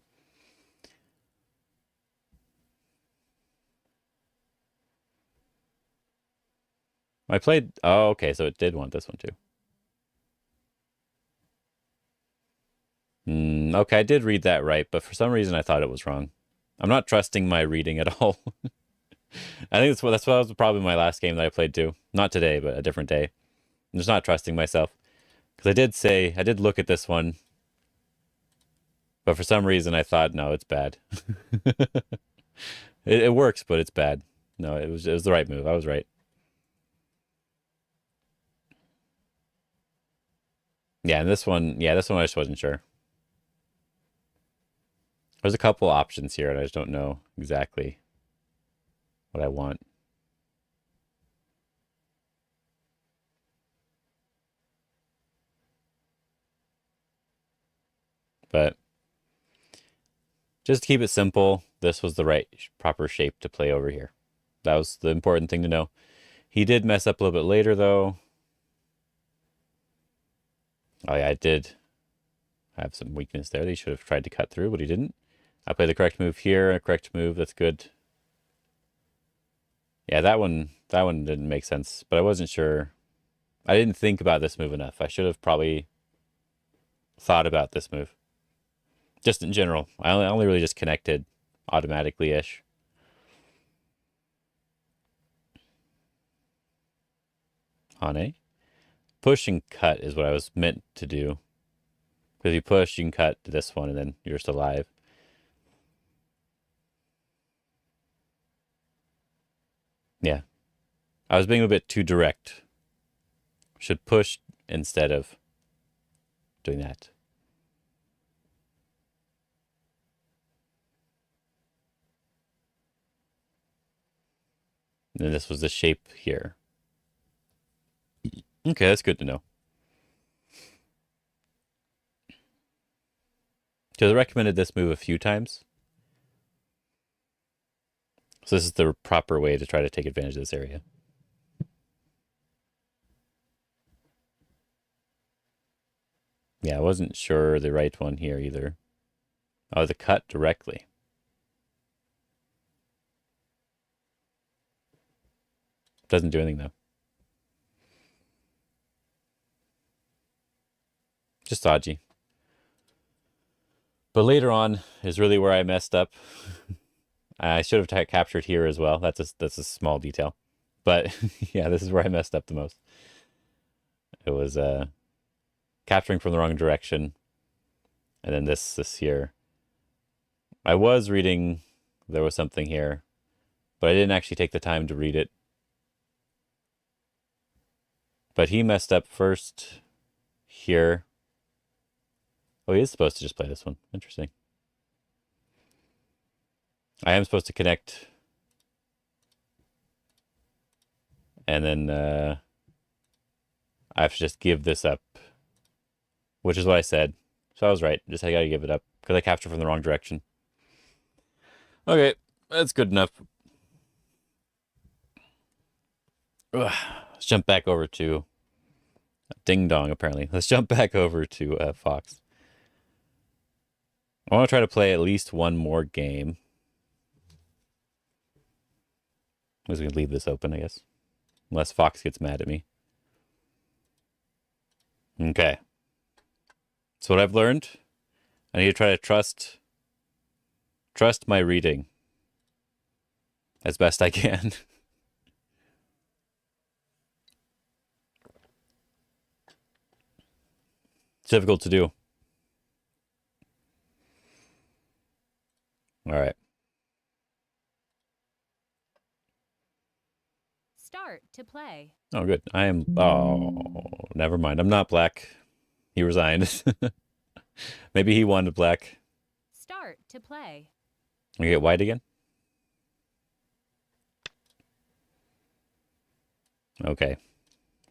A: I played... Oh, okay, so it did want this one too. Okay, I did read that right, but for some reason I thought it was wrong. I'm not trusting my reading at all. I think that's what was probably my last game that I played too. Not today, but a different day. I'm just not trusting myself. Because I did look at this one, but for some reason I thought, no, it's bad. It works, but it's bad. No, it was the right move. I was right. Yeah, and this one I just wasn't sure. There's a couple options here, and I just don't know exactly what I want. But just to keep it simple, this was the right proper shape to play over here. That was the important thing to know. He did mess up a little bit later, though. Oh yeah, I did have some weakness there. He should have tried to cut through, but he didn't. I played the correct move here, a correct move. That's good. Yeah, that one didn't make sense, but I wasn't sure. I didn't think about this move enough. I should have probably thought about this move. Just in general. I only really just connected automatically-ish. Hane. Push and cut is what I was meant to do. Because if you push, you can cut to this one, and then you're just alive. Yeah. I was being a bit too direct. Should push instead of doing that. And this was the shape here. Okay, that's good to know. Because I recommended this move a few times. So this is the proper way to try to take advantage of this area. Yeah, I wasn't sure the right one here either. Oh, the cut directly. Doesn't do anything though. Just dodgy. But later on is really where I messed up. I should have captured here as well. That's a small detail. But yeah, this is where I messed up the most. It was capturing from the wrong direction. And then this here. I was reading there was something here, but I didn't actually take the time to read it. But he messed up first here. Oh, he is supposed to just play this one. Interesting. I am supposed to connect. And then I have to just give this up, which is what I said. So I was right. Just I gotta give it up because I captured from the wrong direction. Okay, that's good enough. Ugh. Let's jump back over to Ding Dong, apparently. Let's jump back over to Fox. I want to try to play at least one more game. I'm just going to leave this open, I guess. Unless Fox gets mad at me. Okay. So what I've learned, I need to try to trust my reading as best I can. It's difficult to do. All right.
B: Start to play.
A: Oh, good. I am... Oh, never mind. I'm not black. He resigned. Maybe he wanted black.
B: Start to play.
A: We get white again? Okay.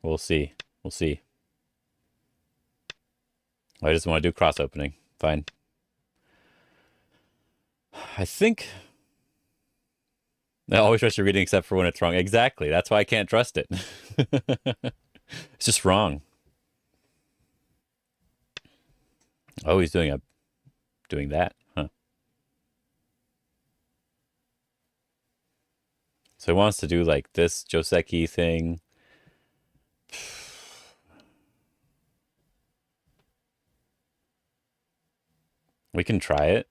A: We'll see. We'll see. I just want to do cross opening. Fine. I think... I always trust your reading except for when it's wrong. Exactly. That's why I can't trust it. It's just wrong. Oh, he's doing that, huh? So he wants to do like this Joseki thing. We can try it.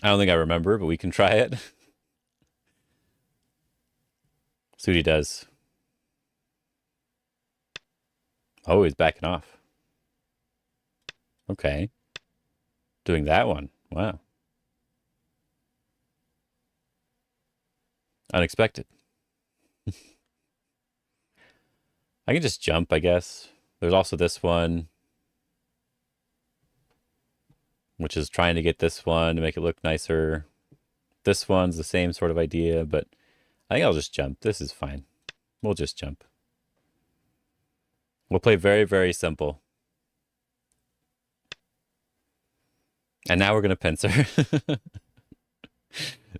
A: I don't think I remember, but we can try it. See what he does. Oh, he's backing off. Okay. Doing that one. Wow. Unexpected. I can just jump, I guess. There's also this one, which is trying to get this one to make it look nicer. This one's the same sort of idea, but I think I'll just jump. This is fine. We'll just jump. We'll play very, very simple. And now we're going to pincer.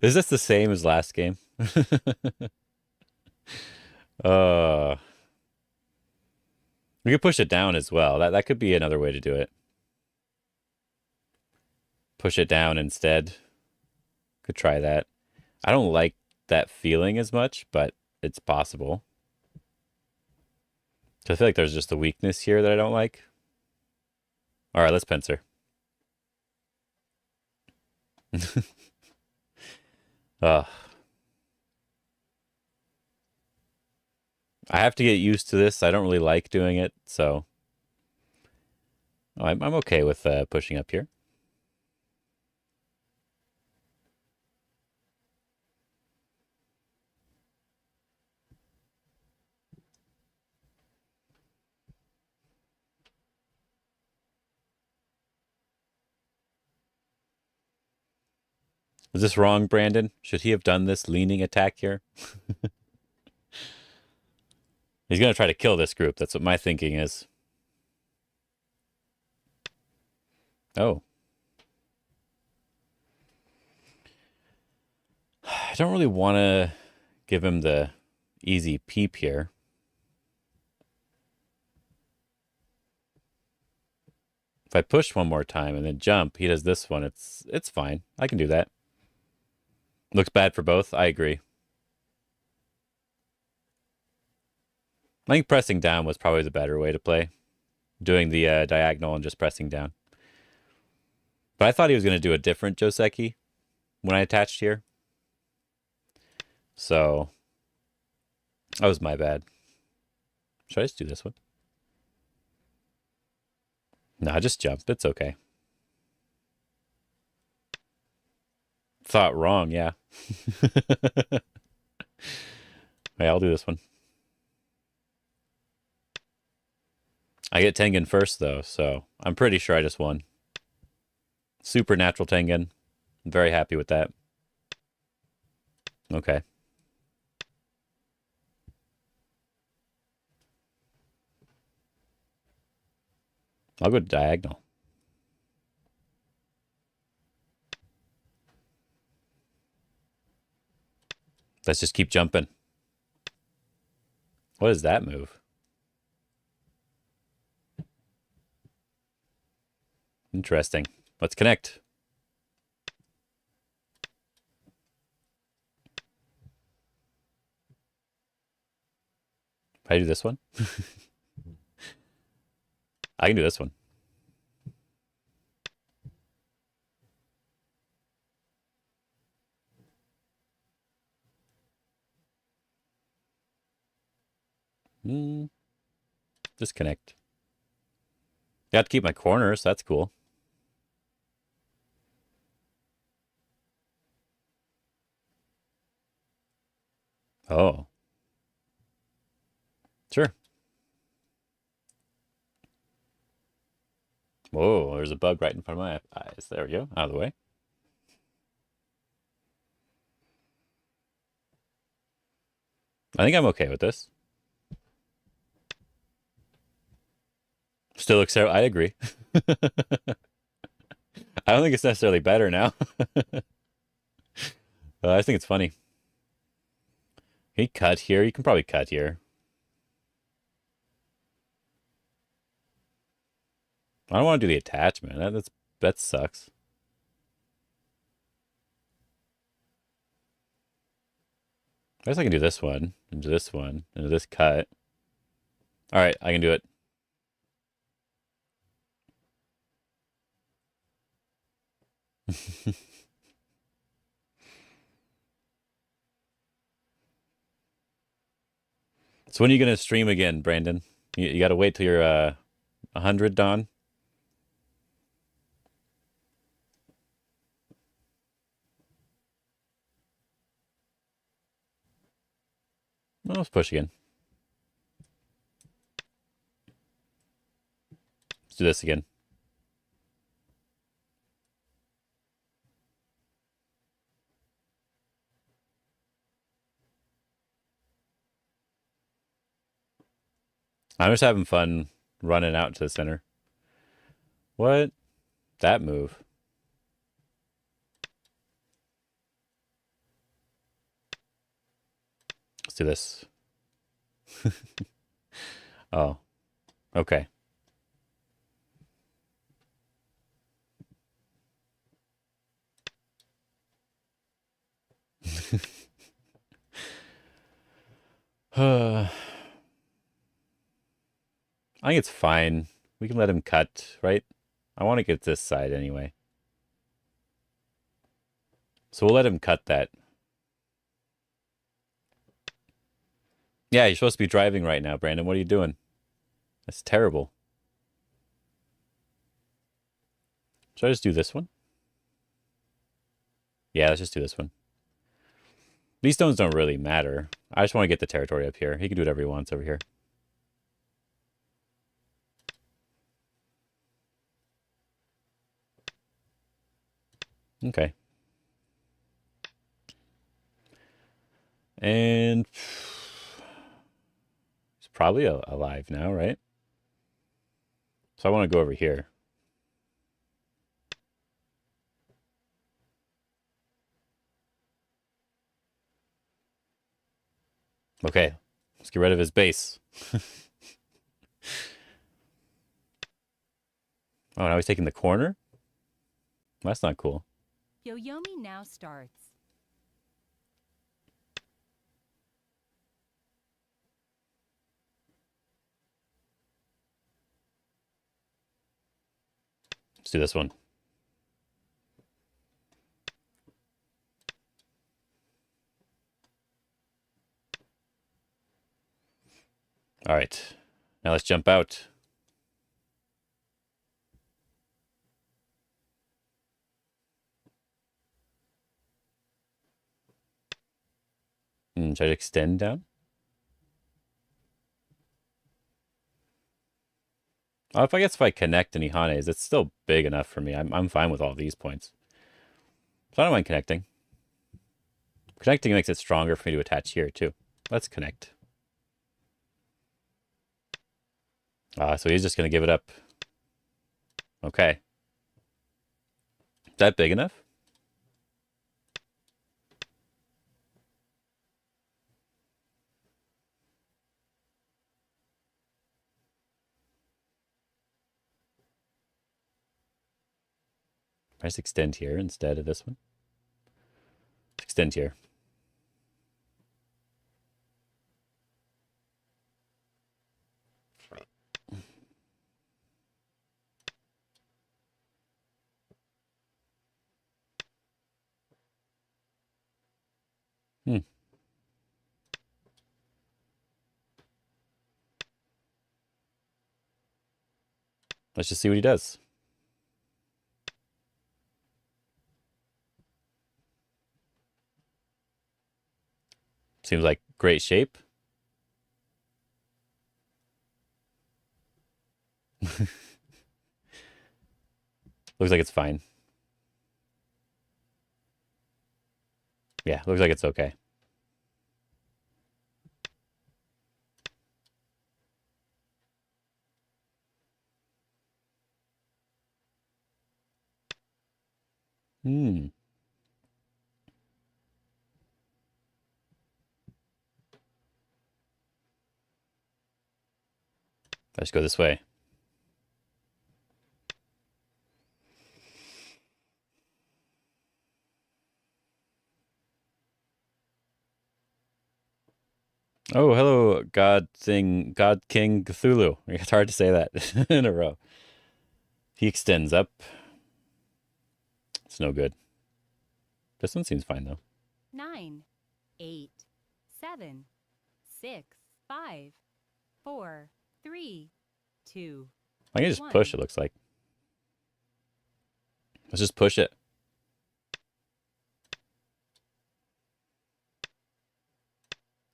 A: Is this the same as last game? uh, we could push it down as well. That could be another way to do it. Push it down instead. Could try that. I don't like that feeling as much, but it's possible. I feel like there's just a weakness here that I don't like. All right, let's pincer. I have to get used to this. I don't really like doing it, so I'm okay with pushing up here. Was this wrong, Brandon? Should he have done this leaning attack here? He's going to try to kill this group. That's what my thinking is. Oh. I don't really want to give him the easy peep here. If I push one more time and then jump, he does this one. It's fine. I can do that. Looks bad for both. I agree. I think pressing down was probably the better way to play. Doing the diagonal and just pressing down. But I thought he was going to do a different Joseki when I attached here. So that was my bad. Should I just do this one? Nah, just jump. It's okay. Thought wrong, yeah. Yeah, I'll do this one. I get Tengen first, though, so I'm pretty sure I just won. Supernatural Tengen. I'm very happy with that. Okay. I'll go diagonal. Let's just keep jumping. What is that move? Interesting. Let's connect. If I do this one? I can do this one. Just connect. Got to keep my corners. That's cool. Oh. Sure. Whoa, there's a bug right in front of my eyes. There we go. Out of the way. I think I'm okay with this. Still looks terrible. I agree. I don't think it's necessarily better now. I think it's funny. Can you cut here? You can probably cut here. I don't want to do the attachment. That sucks. I guess I can do this one, and do this one, and do this cut. All right, I can do it. So when are you gonna stream again, Brandon? You got to wait till you're 100, Don. Well, let's push again. Let's do this again. I'm just having fun running out to the center. What? That move. Let's do this. Oh, okay. I think it's fine. We can let him cut, right? I want to get this side anyway. So we'll let him cut that. Yeah, you're supposed to be driving right now, Brandon. What are you doing? That's terrible. Should I just do this one? Yeah, let's just do this one. These stones don't really matter. I just want to get the territory up here. He can do whatever he wants over here. Okay. And he's probably alive now, right? So I want to go over here. Okay, let's get rid of his base. Oh, now he's taking the corner? That's not cool.
B: Yoyomi now starts.
A: Let's do this one. All right, now let's jump out. Should I extend down? Oh, if I connect any Hanes, it's still big enough for me. I'm fine with all these points. So I don't mind connecting. Connecting makes it stronger for me to attach here too. Let's connect. So he's just gonna give it up. Okay. Is that big enough? I just extend here instead of this one. Extend here. Hmm. Let's just see what he does. Seems like great shape. Looks like it's fine. Yeah, looks like it's okay. Hmm. Let's go this way. Oh, hello, God King Cthulhu. It's hard to say that in a row. He extends up. It's no good. This one seems fine though.
B: 9, 8, 7, 6, 5, 4, 3, 2.
A: I can just push, it looks like. Let's just push it.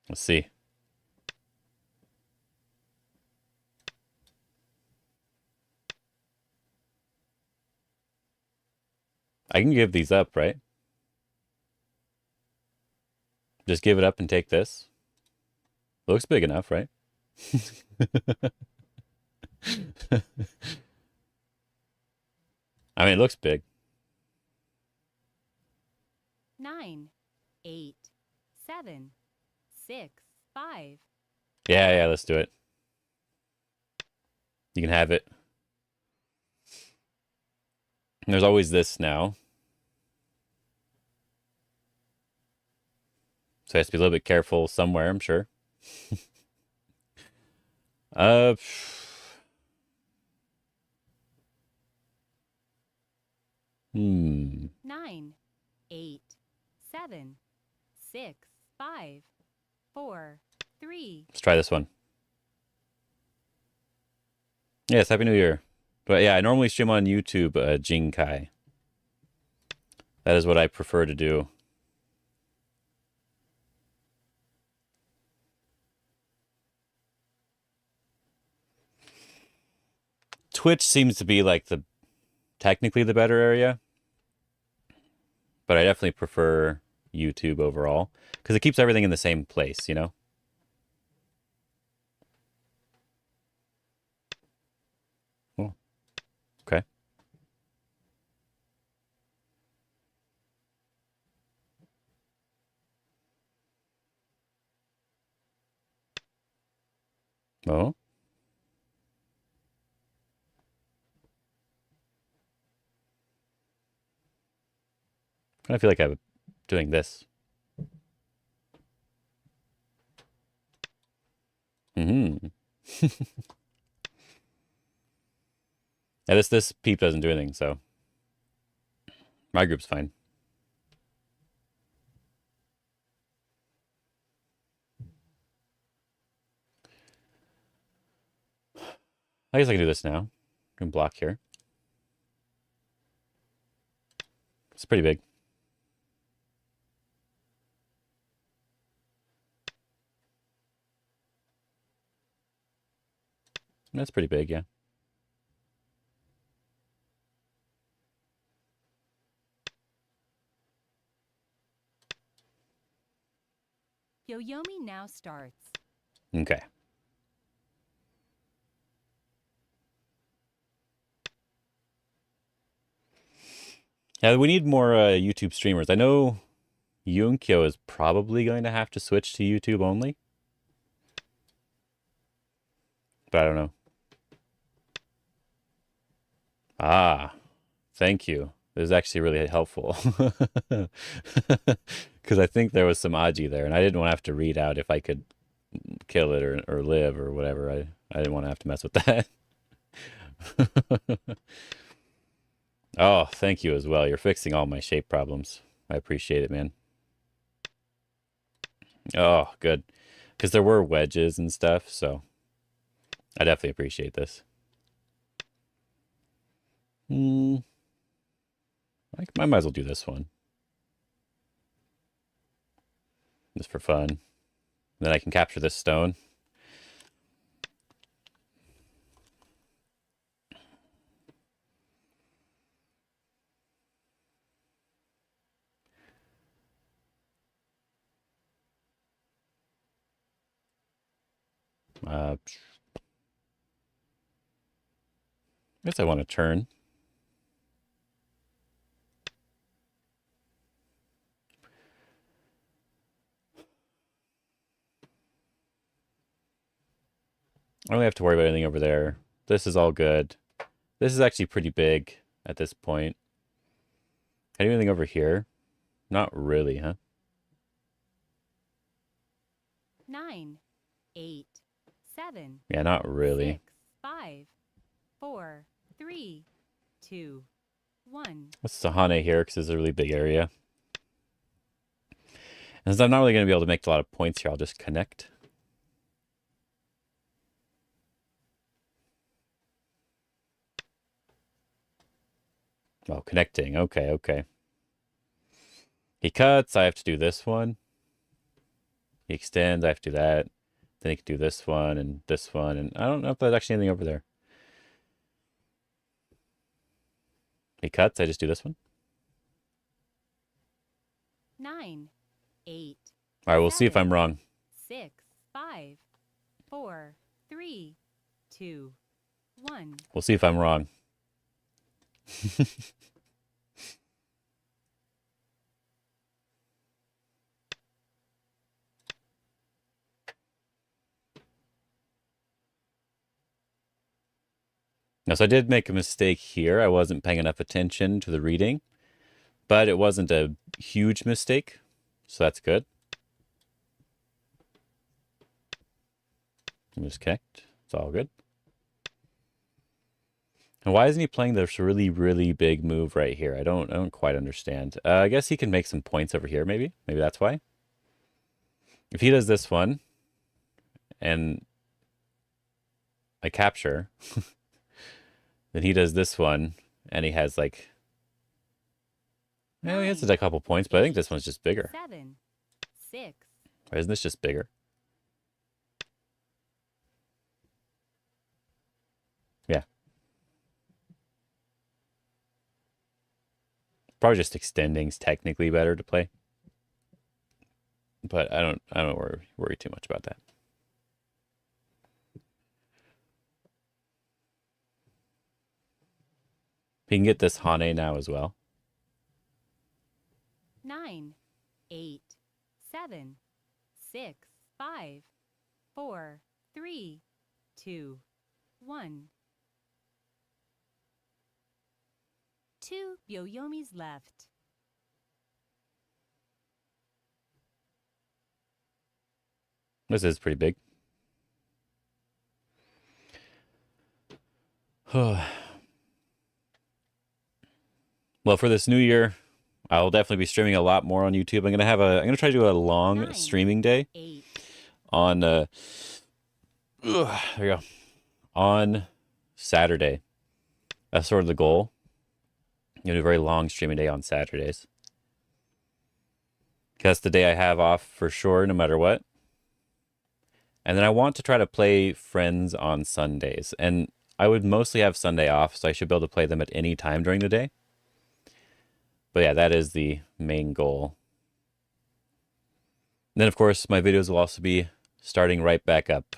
A: Let's see. I can give these up, right? Just give it up and take this. Looks big enough, right? I mean, it looks big.
B: 9, 8, 7, 6, 5.
A: Yeah, let's do it. You can have it. And there's always this now. So I have to be a little bit careful somewhere, I'm sure. uh,
B: 9, 8, 7, 6, 5, 4, 3.
A: Let's try this one. Yes, Happy New Year. But yeah, I normally stream on YouTube, Jinkai. That is what I prefer to do. Twitch seems to be like technically the better area. But I definitely prefer YouTube overall because it keeps everything in the same place, you know? Oh, okay. Oh, I feel like I'm doing this. Hmm. Yeah, this peep doesn't do anything, so my group's fine. I guess I can do this now. I can block here. It's pretty big. That's pretty big, yeah.
B: Yoyomi now starts.
A: Okay. Yeah, we need more YouTube streamers. I know Yunkyo is probably going to have to switch to YouTube only, but I don't know. Ah, thank you. This is actually really helpful. Because I think there was some Aji there, and I didn't want to have to read out if I could kill it or live or whatever. I didn't want to have to mess with that. Oh, thank you as well. You're fixing all my shape problems. I appreciate it, man. Oh, good. Because there were wedges and stuff, so I definitely appreciate this. Hmm. I might as well do this one. Just for fun. Then I can capture this stone. I guess I want to turn. I don't really have to worry about anything over there. This is all good. This is actually pretty big at this point. Can I do anything over here? Not really, huh?
B: 9, 8, 7,
A: Yeah, not really.
B: 6, 5, 4, 3, 2, 1.
A: Let's Sahane here because it's a really big area. And since I'm not really going to be able to make a lot of points here, I'll just connect. Oh, connecting. Okay, okay. He cuts. I have to do this one. He extends. I have to do that. Then he can do this one and this one. And I don't know if there's actually anything over there. He cuts. I just do this one.
B: 9, 8,
A: All right, we'll see if I'm wrong.
B: 6, 5, 4, 3, 2, 1.
A: We'll see if I'm wrong. Now, so I did make a mistake here. I wasn't paying enough attention to the reading, but it wasn't a huge mistake, so that's good. Just connect. It's all good. And why isn't he playing this really, really big move right here? I don't quite understand. I guess he can make some points over here, maybe. Maybe that's why. If he does this one, and I capture, then he does this one, and he has like, well, he has a couple points, but I think this one's just bigger.
B: 7, 6.
A: Or isn't this just bigger? Yeah. Probably just extending's technically better to play. but I don't worry too much about that. He can get this Hane now as well.
B: 9, 8, 7, 6, 5, 4, 3, 2, 1. 2 Byoyomis left.
A: This is pretty big. Well, for this new year, I'll definitely be streaming a lot more on YouTube. I'm gonna try to do a long
B: 9,
A: streaming day
B: 8,
A: on there we go. On Saturday. That's sort of the goal. You know, a very long streaming day on Saturdays. That's the day I have off for sure, no matter what. And then I want to try to play friends on Sundays. And I would mostly have Sunday off, so I should be able to play them at any time during the day. But yeah, that is the main goal. And then, of course, my videos will also be starting right back up.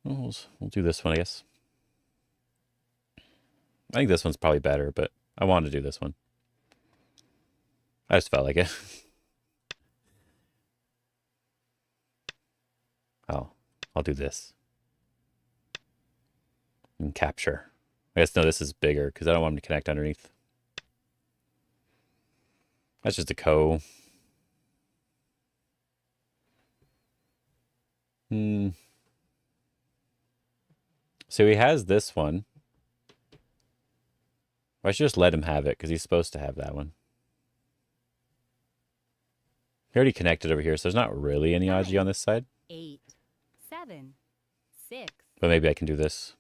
A: We'll do this one, I guess. I think this one's probably better, but I wanted to do this one. I just felt like it. I'll do this. And capture. I guess, no, this is bigger because I don't want them to connect underneath. That's just a co. So he has this one. I should just let him have it because he's supposed to have that one. He already connected over here, so there's not really any Aji on this side.
B: 8, 7, 6.
A: But maybe I can do this.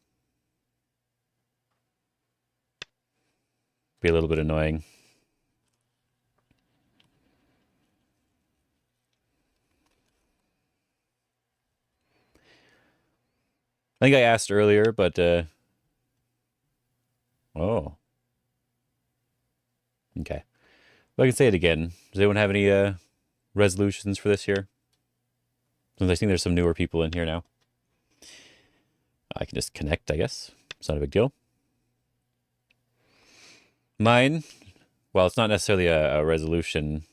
A: Be a little bit annoying. I think I asked earlier, but oh. Okay. Well, I can say it again. Does anyone have any resolutions for this year? Since I think there's some newer people in here now. I can just connect, I guess. It's not a big deal. Mine, well, it's not necessarily a resolution.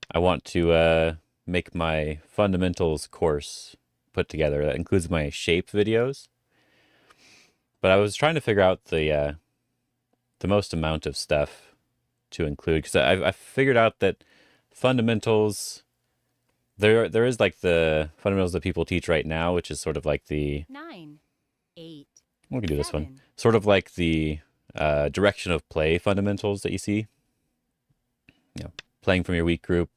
A: I want to make my fundamentals course put together. That includes my shape videos. But I was trying to figure out the most amount of stuff to include, because I figured out that fundamentals, there is like the fundamentals that people teach right now, which is sort of like the
B: 9, 8.
A: we can do this one,
B: 7.
A: sort of like the direction of play fundamentals that you see. You know, playing from your weak group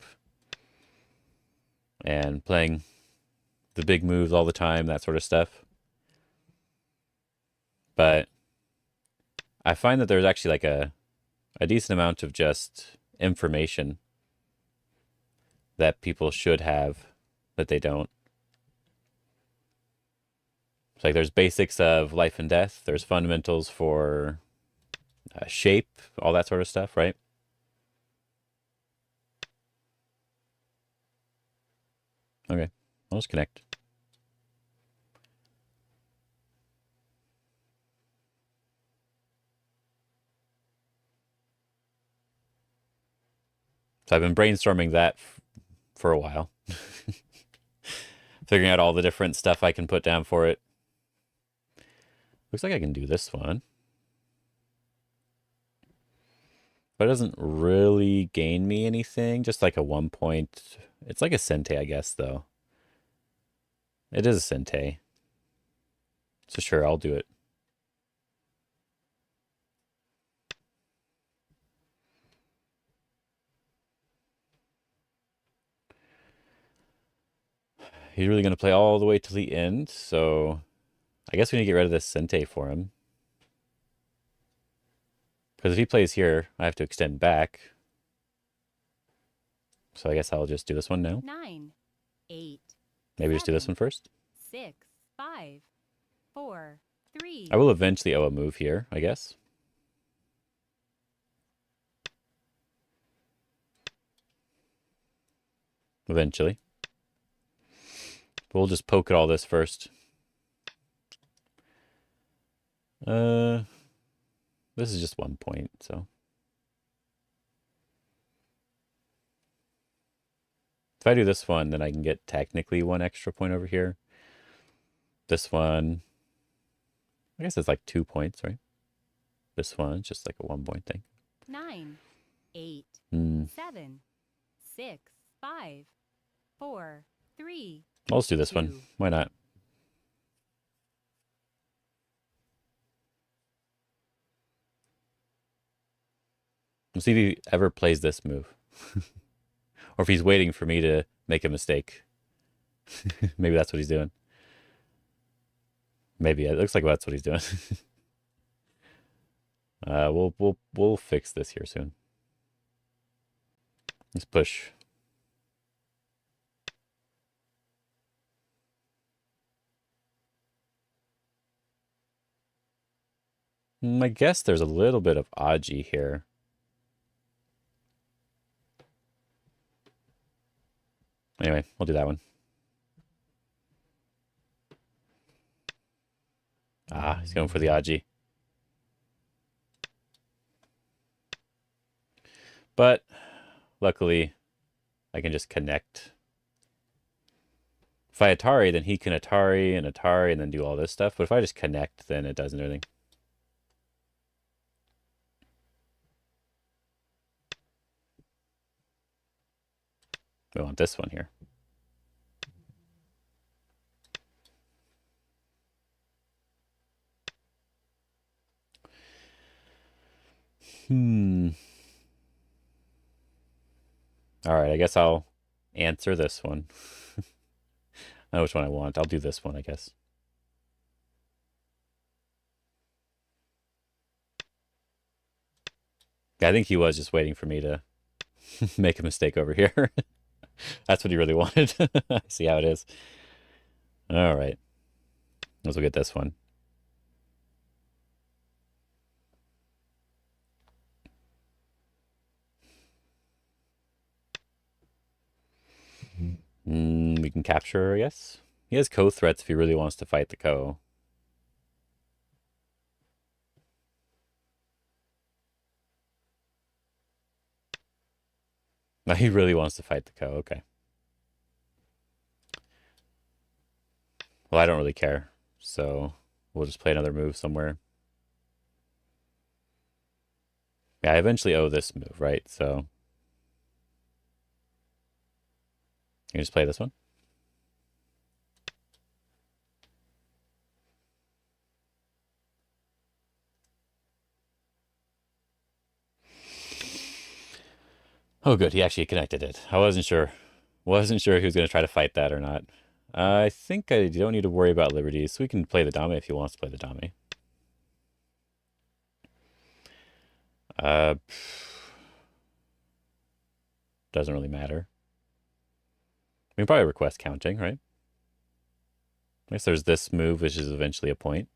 A: and playing the big moves all the time, that sort of stuff. But I find that there's actually like a decent amount of just information that people should have that they don't. It's like there's basics of life and death. There's fundamentals for shape, all that sort of stuff, right? Okay, I'll just connect. So I've been brainstorming that for a while. Figuring out all the different stuff I can put down for it. Looks like I can do this one. But it doesn't really gain me anything. Just like a 1 point. It's like a Sente, I guess, though. It is a Sente. So sure, I'll do it. He's really going to play all the way to the end, so I guess we need to get rid of this Sente for him. Because if he plays here, I have to extend back. So I guess I'll just do this one now.
B: 9, 8.
A: Maybe just do this one first.
B: 6, 5, 4, 3.
A: I will eventually owe a move here, I guess. eventually. But we'll just poke at all this first. This is just 1 point, so. If I do this one, then I can get technically 1 extra point over here. This one, I guess it's like 2 points, right? This one, just like a 1 point thing.
B: 9, 8, 7, 6, 5, 4, 3.
A: Let's do this one. Why not? We'll see if he ever plays this move. Or if he's waiting for me to make a mistake. Maybe that's what he's doing. Maybe it looks like that's what he's doing. We'll fix this here soon. Let's push. I guess there's a little bit of Aji here. Anyway, we'll do that one. Ah, he's going for the Aji. But luckily, I can just connect. If I Atari, then he can Atari and then do all this stuff. But if I just connect, then it doesn't everything. We want this one here. All right, I guess I'll answer this one. I know which one I want. I'll do this one, I guess. I think he was just waiting for me to make a mistake over here. That's what he really wanted. See how it is. All right. Let's look at this one. We can capture, I guess. He has co-threats if he really wants to fight the co. No, he really wants to fight the co. Okay. Well, I don't really care. So we'll just play another move somewhere. Yeah, I eventually owe this move, right? So you can just play this one. Oh, good. He actually connected it. I wasn't sure. Wasn't sure if he was going to try to fight that or not. I think I don't need to worry about liberties. So we can play the dame if he wants to play the dame. Doesn't really matter. We can probably request counting, right? I guess there's this move, which is eventually a point.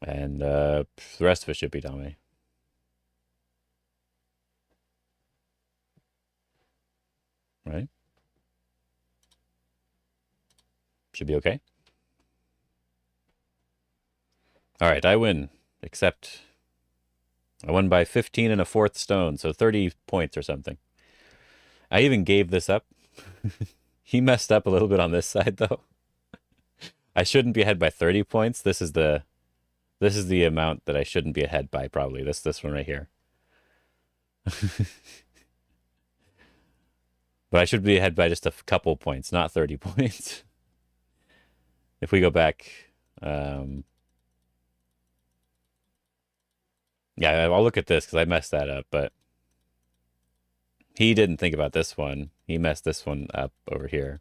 A: And the rest of it should be dame. Right? Should be okay. All right, I win, except I won by 15 and a fourth stone, so 30 points or something. I even gave this up. He messed up a little bit on this side, though. I shouldn't be ahead by 30 points. This is the amount that I shouldn't be ahead by, probably. This one right here. But I should be ahead by just a couple points, not 30 points. If we go back, yeah, I'll look at this because I messed that up, but he didn't think about this one. He messed this one up over here.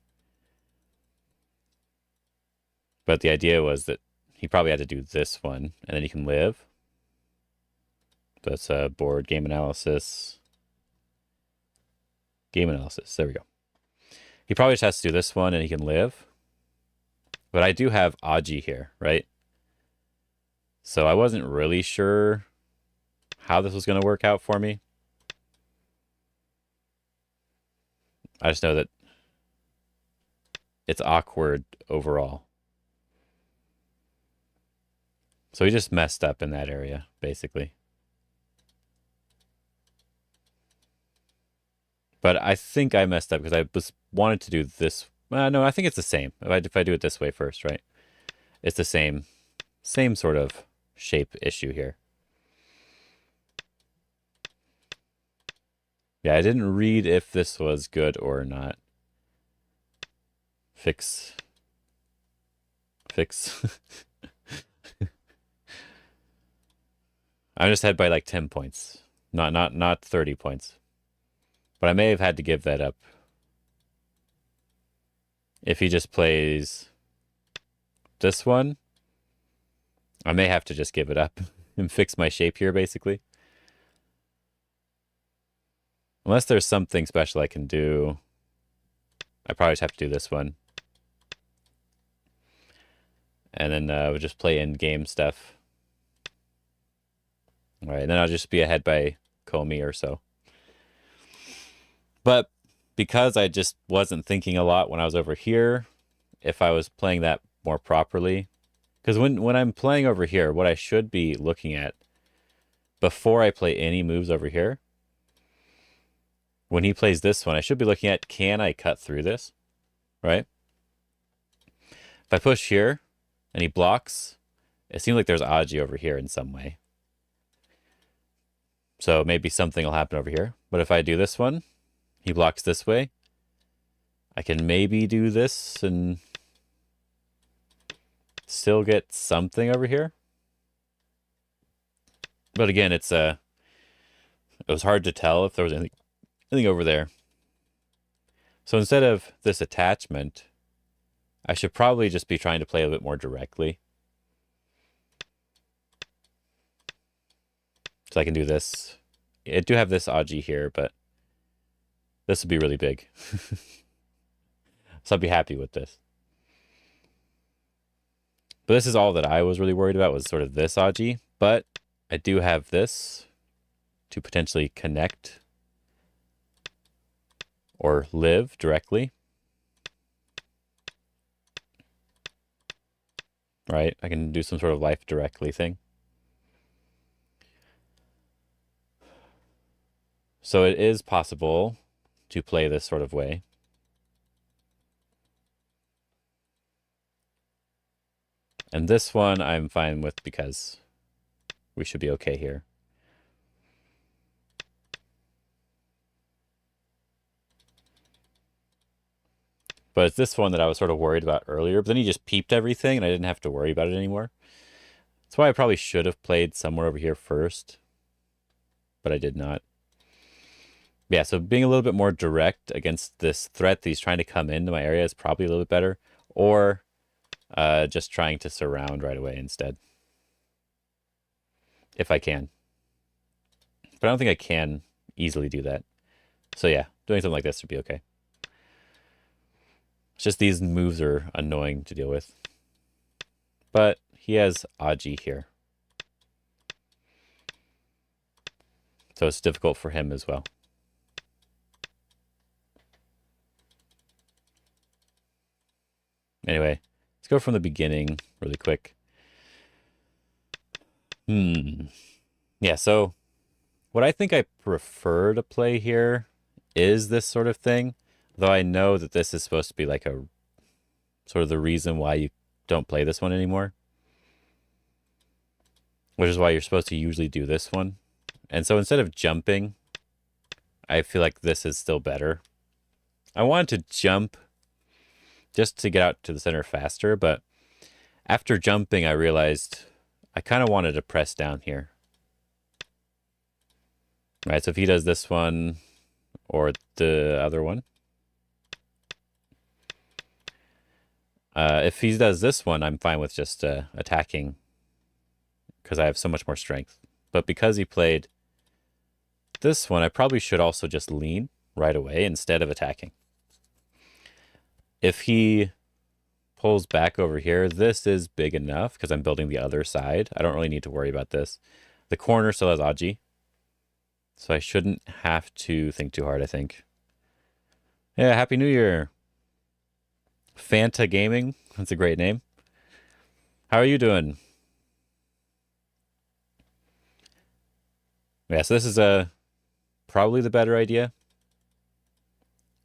A: But the idea was that he probably had to do this one, and then he can live. That's board game analysis. Game analysis. There we go. He probably just has to do this one, and he can live. But I do have Aji here, right? So I wasn't really sure how this was going to work out for me. I just know that it's awkward overall. So he just messed up in that area, basically. But I think I messed up because I wanted to do this. No, I think it's the same. If I do it this way first, right? It's the same sort of shape issue here. Yeah, I didn't read if this was good or not. Fix. I'm just ahead by like 10 points. Not 30 points. But I may have had to give that up. If he just plays this one, I may have to just give it up and fix my shape here, basically. Unless there's something special I can do. I probably just have to do this one. And then we'll just play in-game stuff. All right, then I'll just be ahead by Comey or so. But because I just wasn't thinking a lot when I was over here, if I was playing that more properly, because when I'm playing over here, what I should be looking at before I play any moves over here, when he plays this one, I should be looking at, can I cut through this, right? If I push here and he blocks, it seems like there's Aji over here in some way. So maybe something will happen over here. But if I do this one, he blocks this way, I can maybe do this and still get something over here. But again, it was hard to tell if there was anything over there. So instead of this attachment, I should probably just be trying to play a bit more directly. So I can do this. I do have this Aji here, but this would be really big. So I'd be happy with this. But this is all that I was really worried about, was sort of this Aji. But I do have this to potentially connect or live directly. Right? I can do some sort of life directly thing. So it is possible to play this sort of way. And this one I'm fine with because we should be okay here. But it's this one that I was sort of worried about earlier, but then he just peeped everything and I didn't have to worry about it anymore. That's why I probably should have played somewhere over here first, but I did not. Yeah, so being a little bit more direct against this threat that he's trying to come into my area is probably a little bit better. Or just trying to surround right away instead. If I can. But I don't think I can easily do that. So yeah, doing something like this would be okay. It's just these moves are annoying to deal with. But he has Aji here. So it's difficult for him as well. Anyway, let's go from the beginning really quick. Yeah, so what I think I prefer to play here is this sort of thing. Though I know that this is supposed to be like a sort of the reason why you don't play this one anymore. Which is why you're supposed to usually do this one. And so instead of jumping, I feel like this is still better. I wanted to jump just to get out to the center faster, but after jumping, I realized I kind of wanted to press down here. Right, so if he does this one or the other one. If he does this one, I'm fine with just attacking because I have so much more strength. But because he played this one, I probably should also just lean right away instead of attacking. If he pulls back over here, this is big enough because I'm building the other side. I don't really need to worry about this. The corner still has Aji, so I shouldn't have to think too hard, I think. Yeah, Happy New Year. Fanta Gaming. That's a great name. How are you doing? Yeah, so this is probably the better idea.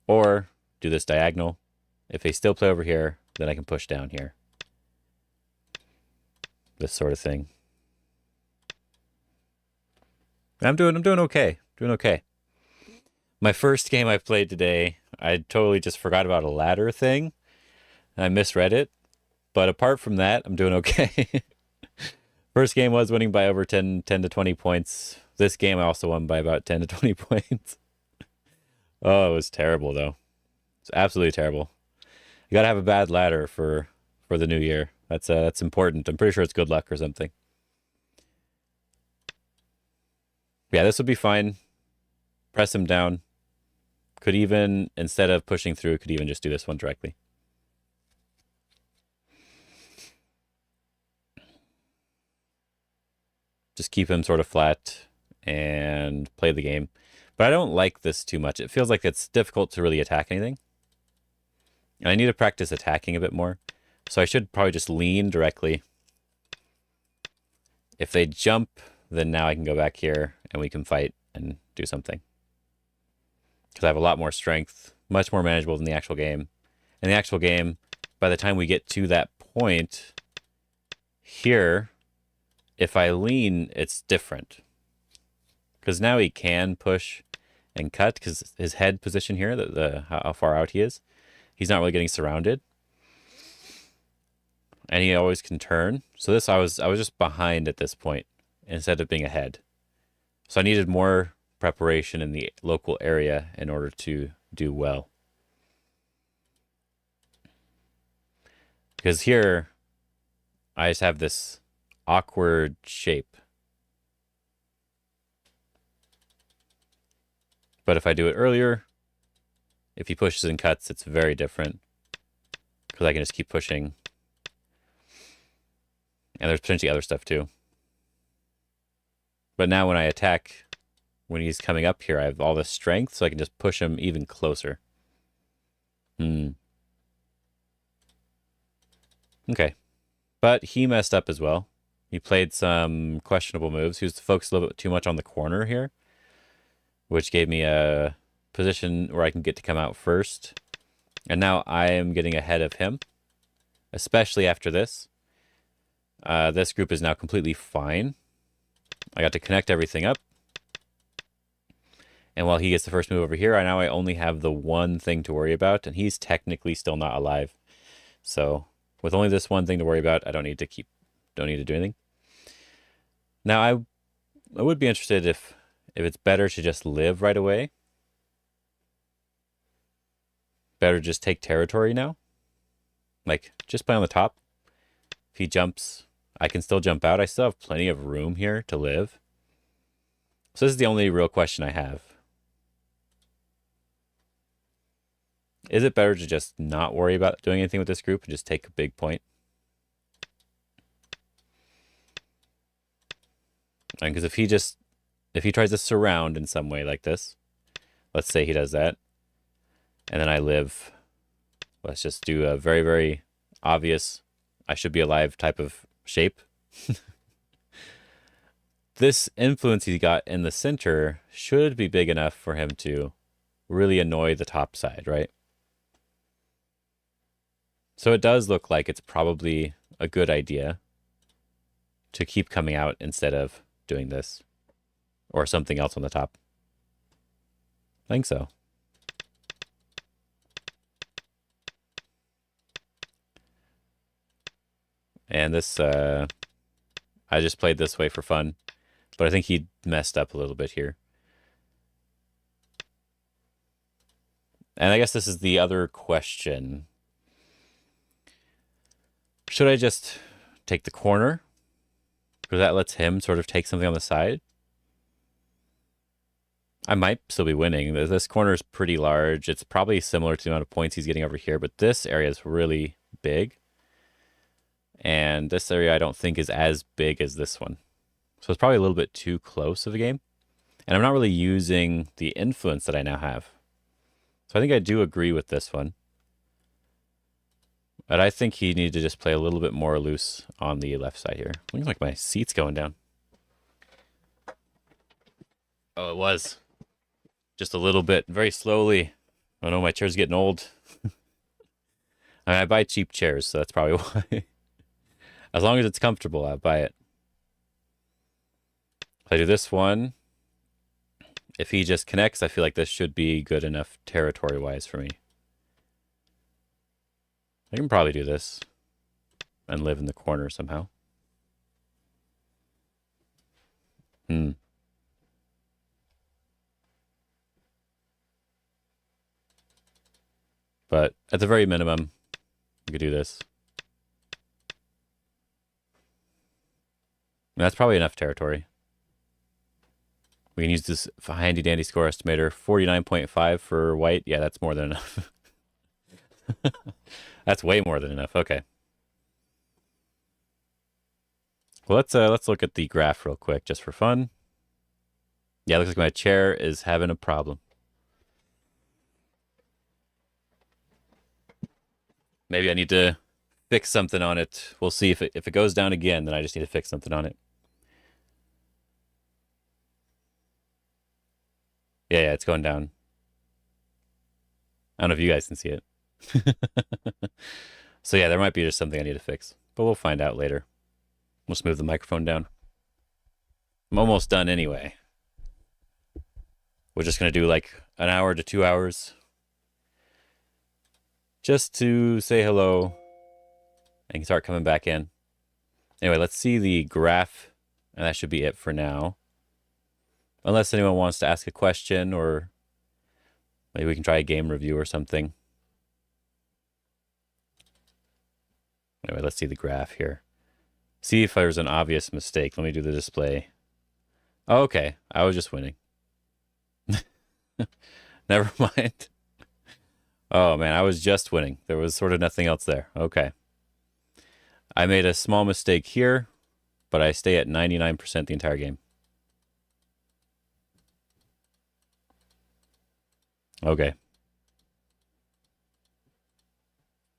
A: Or do this diagonal. If they still play over here, then I can push down here. This sort of thing. I'm doing okay. Doing okay. My first game I played today, I totally just forgot about a ladder thing. I misread it. But apart from that, I'm doing okay. First game was winning by over 10 to 20 points. This game I also won by about 10 to 20 points. Oh, it was terrible though. It's absolutely terrible. You gotta have a bad ladder for the new year. That's important. I'm pretty sure it's good luck or something. Yeah, this would be fine. Press him down. Could even, instead of pushing through, could even just do this one directly. Just keep him sort of flat and play the game. But I don't like this too much. It feels like it's difficult to really attack anything. And I need to practice attacking a bit more. So I should probably just lean directly. If they jump, then now I can go back here and we can fight and do something. Because I have a lot more strength, much more manageable than the actual game. In the actual game, by the time we get to that point here, if I lean, it's different. Because now he can push and cut because his head position here, how far out he is, he's not really getting surrounded. And he always can turn. So this, I was just behind at this point instead of being ahead. So I needed more preparation in the local area in order to do well. Because here, I just have this awkward shape. But if I do it earlier, if he pushes and cuts, it's very different. Because I can just keep pushing. And there's potentially other stuff too. But now when I attack, when he's coming up here, I have all this strength, so I can just push him even closer. Okay. But he messed up as well. He played some questionable moves. He was focused a little bit too much on the corner here, which gave me a position where I can get to come out first. And now I am getting ahead of him, especially after this. This group is now completely fine. I got to connect everything up. And while he gets the first move over here, I only have the one thing to worry about, and he's technically still not alive. So with only this one thing to worry about, I don't need to do anything. Now I would be interested if it's better to just live right away. Better just take territory now. Like, just play on the top. If he jumps, I can still jump out. I still have plenty of room here to live. So this is the only real question I have. Is it better to just not worry about doing anything with this group and just take a big point? And because if he tries to surround in some way like this, let's say he does that, and then I live, let's just do a very, very obvious, I should be alive type of shape. This influence he got in the center should be big enough for him to really annoy the top side, right? So it does look like it's probably a good idea to keep coming out instead of doing this or something else on the top. I think so. And this, I just played this way for fun, but I think he messed up a little bit here. And I guess this is the other question. Should I just take the corner? Because that lets him sort of take something on the side. I might still be winning. This corner is pretty large. It's probably similar to the amount of points he's getting over here, but this area is really big. And this area I don't think is as big as this one. So it's probably a little bit too close of a game. And I'm not really using the influence that I now have. So I think I do agree with this one. But I think he needed to just play a little bit more loose on the left side here. Looks like my seat's going down. Oh, it was. Just a little bit, very slowly. Oh no, my chair's getting old. I buy cheap chairs, so that's probably why. As long as it's comfortable, I buy it. If I do this one, if he just connects, I feel like this should be good enough territory-wise for me. I can probably do this and live in the corner somehow. But at the very minimum, we could do this. And that's probably enough territory. We can use this handy dandy score estimator. 49.5 for white. Yeah, that's more than enough. That's way more than enough. Okay. Well, let's look at the graph real quick just for fun. Yeah, it looks like my chair is having a problem. Maybe I need to fix something on it. We'll see if it goes down again, then I just need to fix something on it. Yeah, it's going down. I don't know if you guys can see it. So yeah, there might be just something I need to fix, but we'll find out later. We'll just move the microphone down. I'm almost done anyway. We're just going to do like an hour to 2 hours. Just to say hello and start coming back in. Anyway, let's see the graph, and that should be it for now. Unless anyone wants to ask a question, or maybe we can try a game review or something. Anyway, let's see the graph here. See if there's an obvious mistake. Let me do the display. Oh, okay, I was just winning. Never mind. Oh man, I was just winning. There was sort of nothing else there. Okay. I made a small mistake here, but I stay at 99% the entire game. Okay.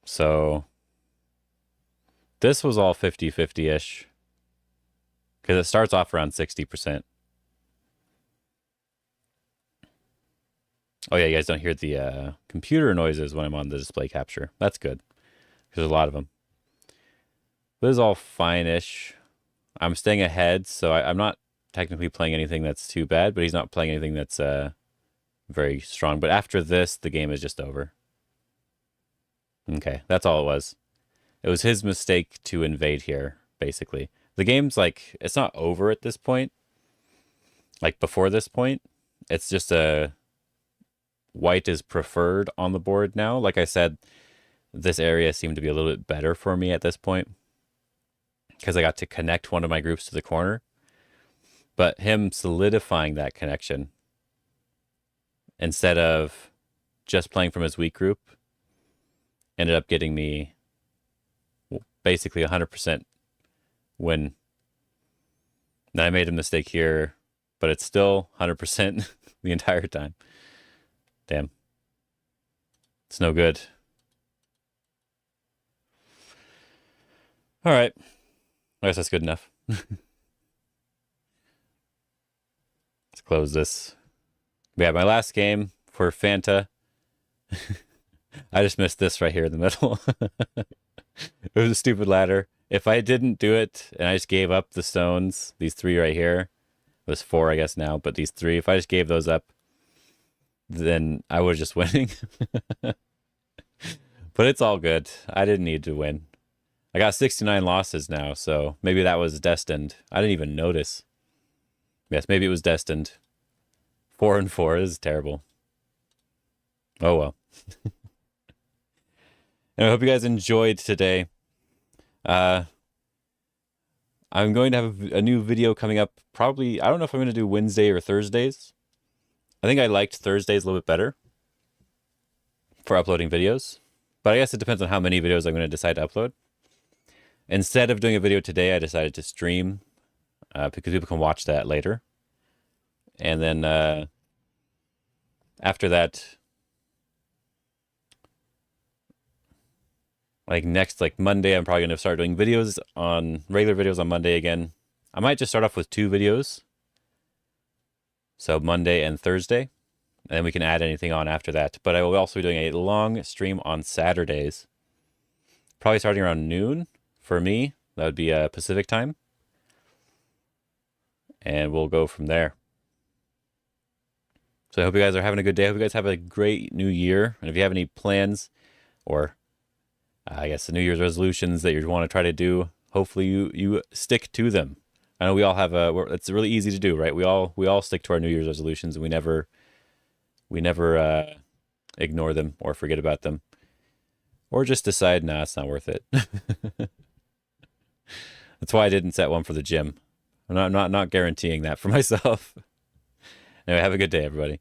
A: So this was all 50-50-ish. Because it starts off around 60%. Oh yeah, you guys don't hear the computer noises when I'm on the display capture. That's good. Because there's a lot of them. This is all fine-ish. I'm staying ahead, so I'm not technically playing anything that's too bad, but he's not playing anything that's very strong. But after this, the game is just over. Okay, that's all it was. It was his mistake to invade here, basically. The game's like, it's not over at this point. Like before this point, it's just a white is preferred on the board now. Like I said, this area seemed to be a little bit better for me at this point because I got to connect one of my groups to the corner. But him solidifying that connection instead of just playing from his weak group ended up getting me basically 100% win. Then I made a mistake here, but it's still 100% the entire time. Damn. It's no good. All right. I guess that's good enough. Let's close this. Yeah, my last game for Fanta. I just missed this right here in the middle. It was a stupid ladder. If I didn't do it and I just gave up the stones, these three right here, there's four I guess now, but these three, if I just gave those up, then I was just winning. But it's all good. I didn't need to win. I got 69 losses now, so maybe that was destined. I didn't even notice. Yes, maybe it was destined. 4-4 is terrible. Oh well. And I hope you guys enjoyed today. I'm going to have a new video coming up. Probably, I don't know if I'm going to do Wednesday or Thursdays. I think I liked Thursdays a little bit better for uploading videos. But I guess it depends on how many videos I'm going to decide to upload. Instead of doing a video today, I decided to stream because people can watch that later. And then after that, Like next, like Monday, I'm probably gonna start doing videos on regular videos on Monday again. I might just start off with 2 videos. So Monday and Thursday, and then we can add anything on after that. But I will also be doing a long stream on Saturdays, probably starting around noon for me. That would be Pacific time. And we'll go from there. So I hope you guys are having a good day. I hope you guys have a great new year. And if you have any plans or I guess the New Year's resolutions that you want to try to do, hopefully you stick to them. I know we all have it's really easy to do, right? We all stick to our New Year's resolutions, and we never ignore them or forget about them, or just decide, nah, it's not worth it. That's why I didn't set one for the gym. I'm not guaranteeing that for myself. Anyway, have a good day, everybody.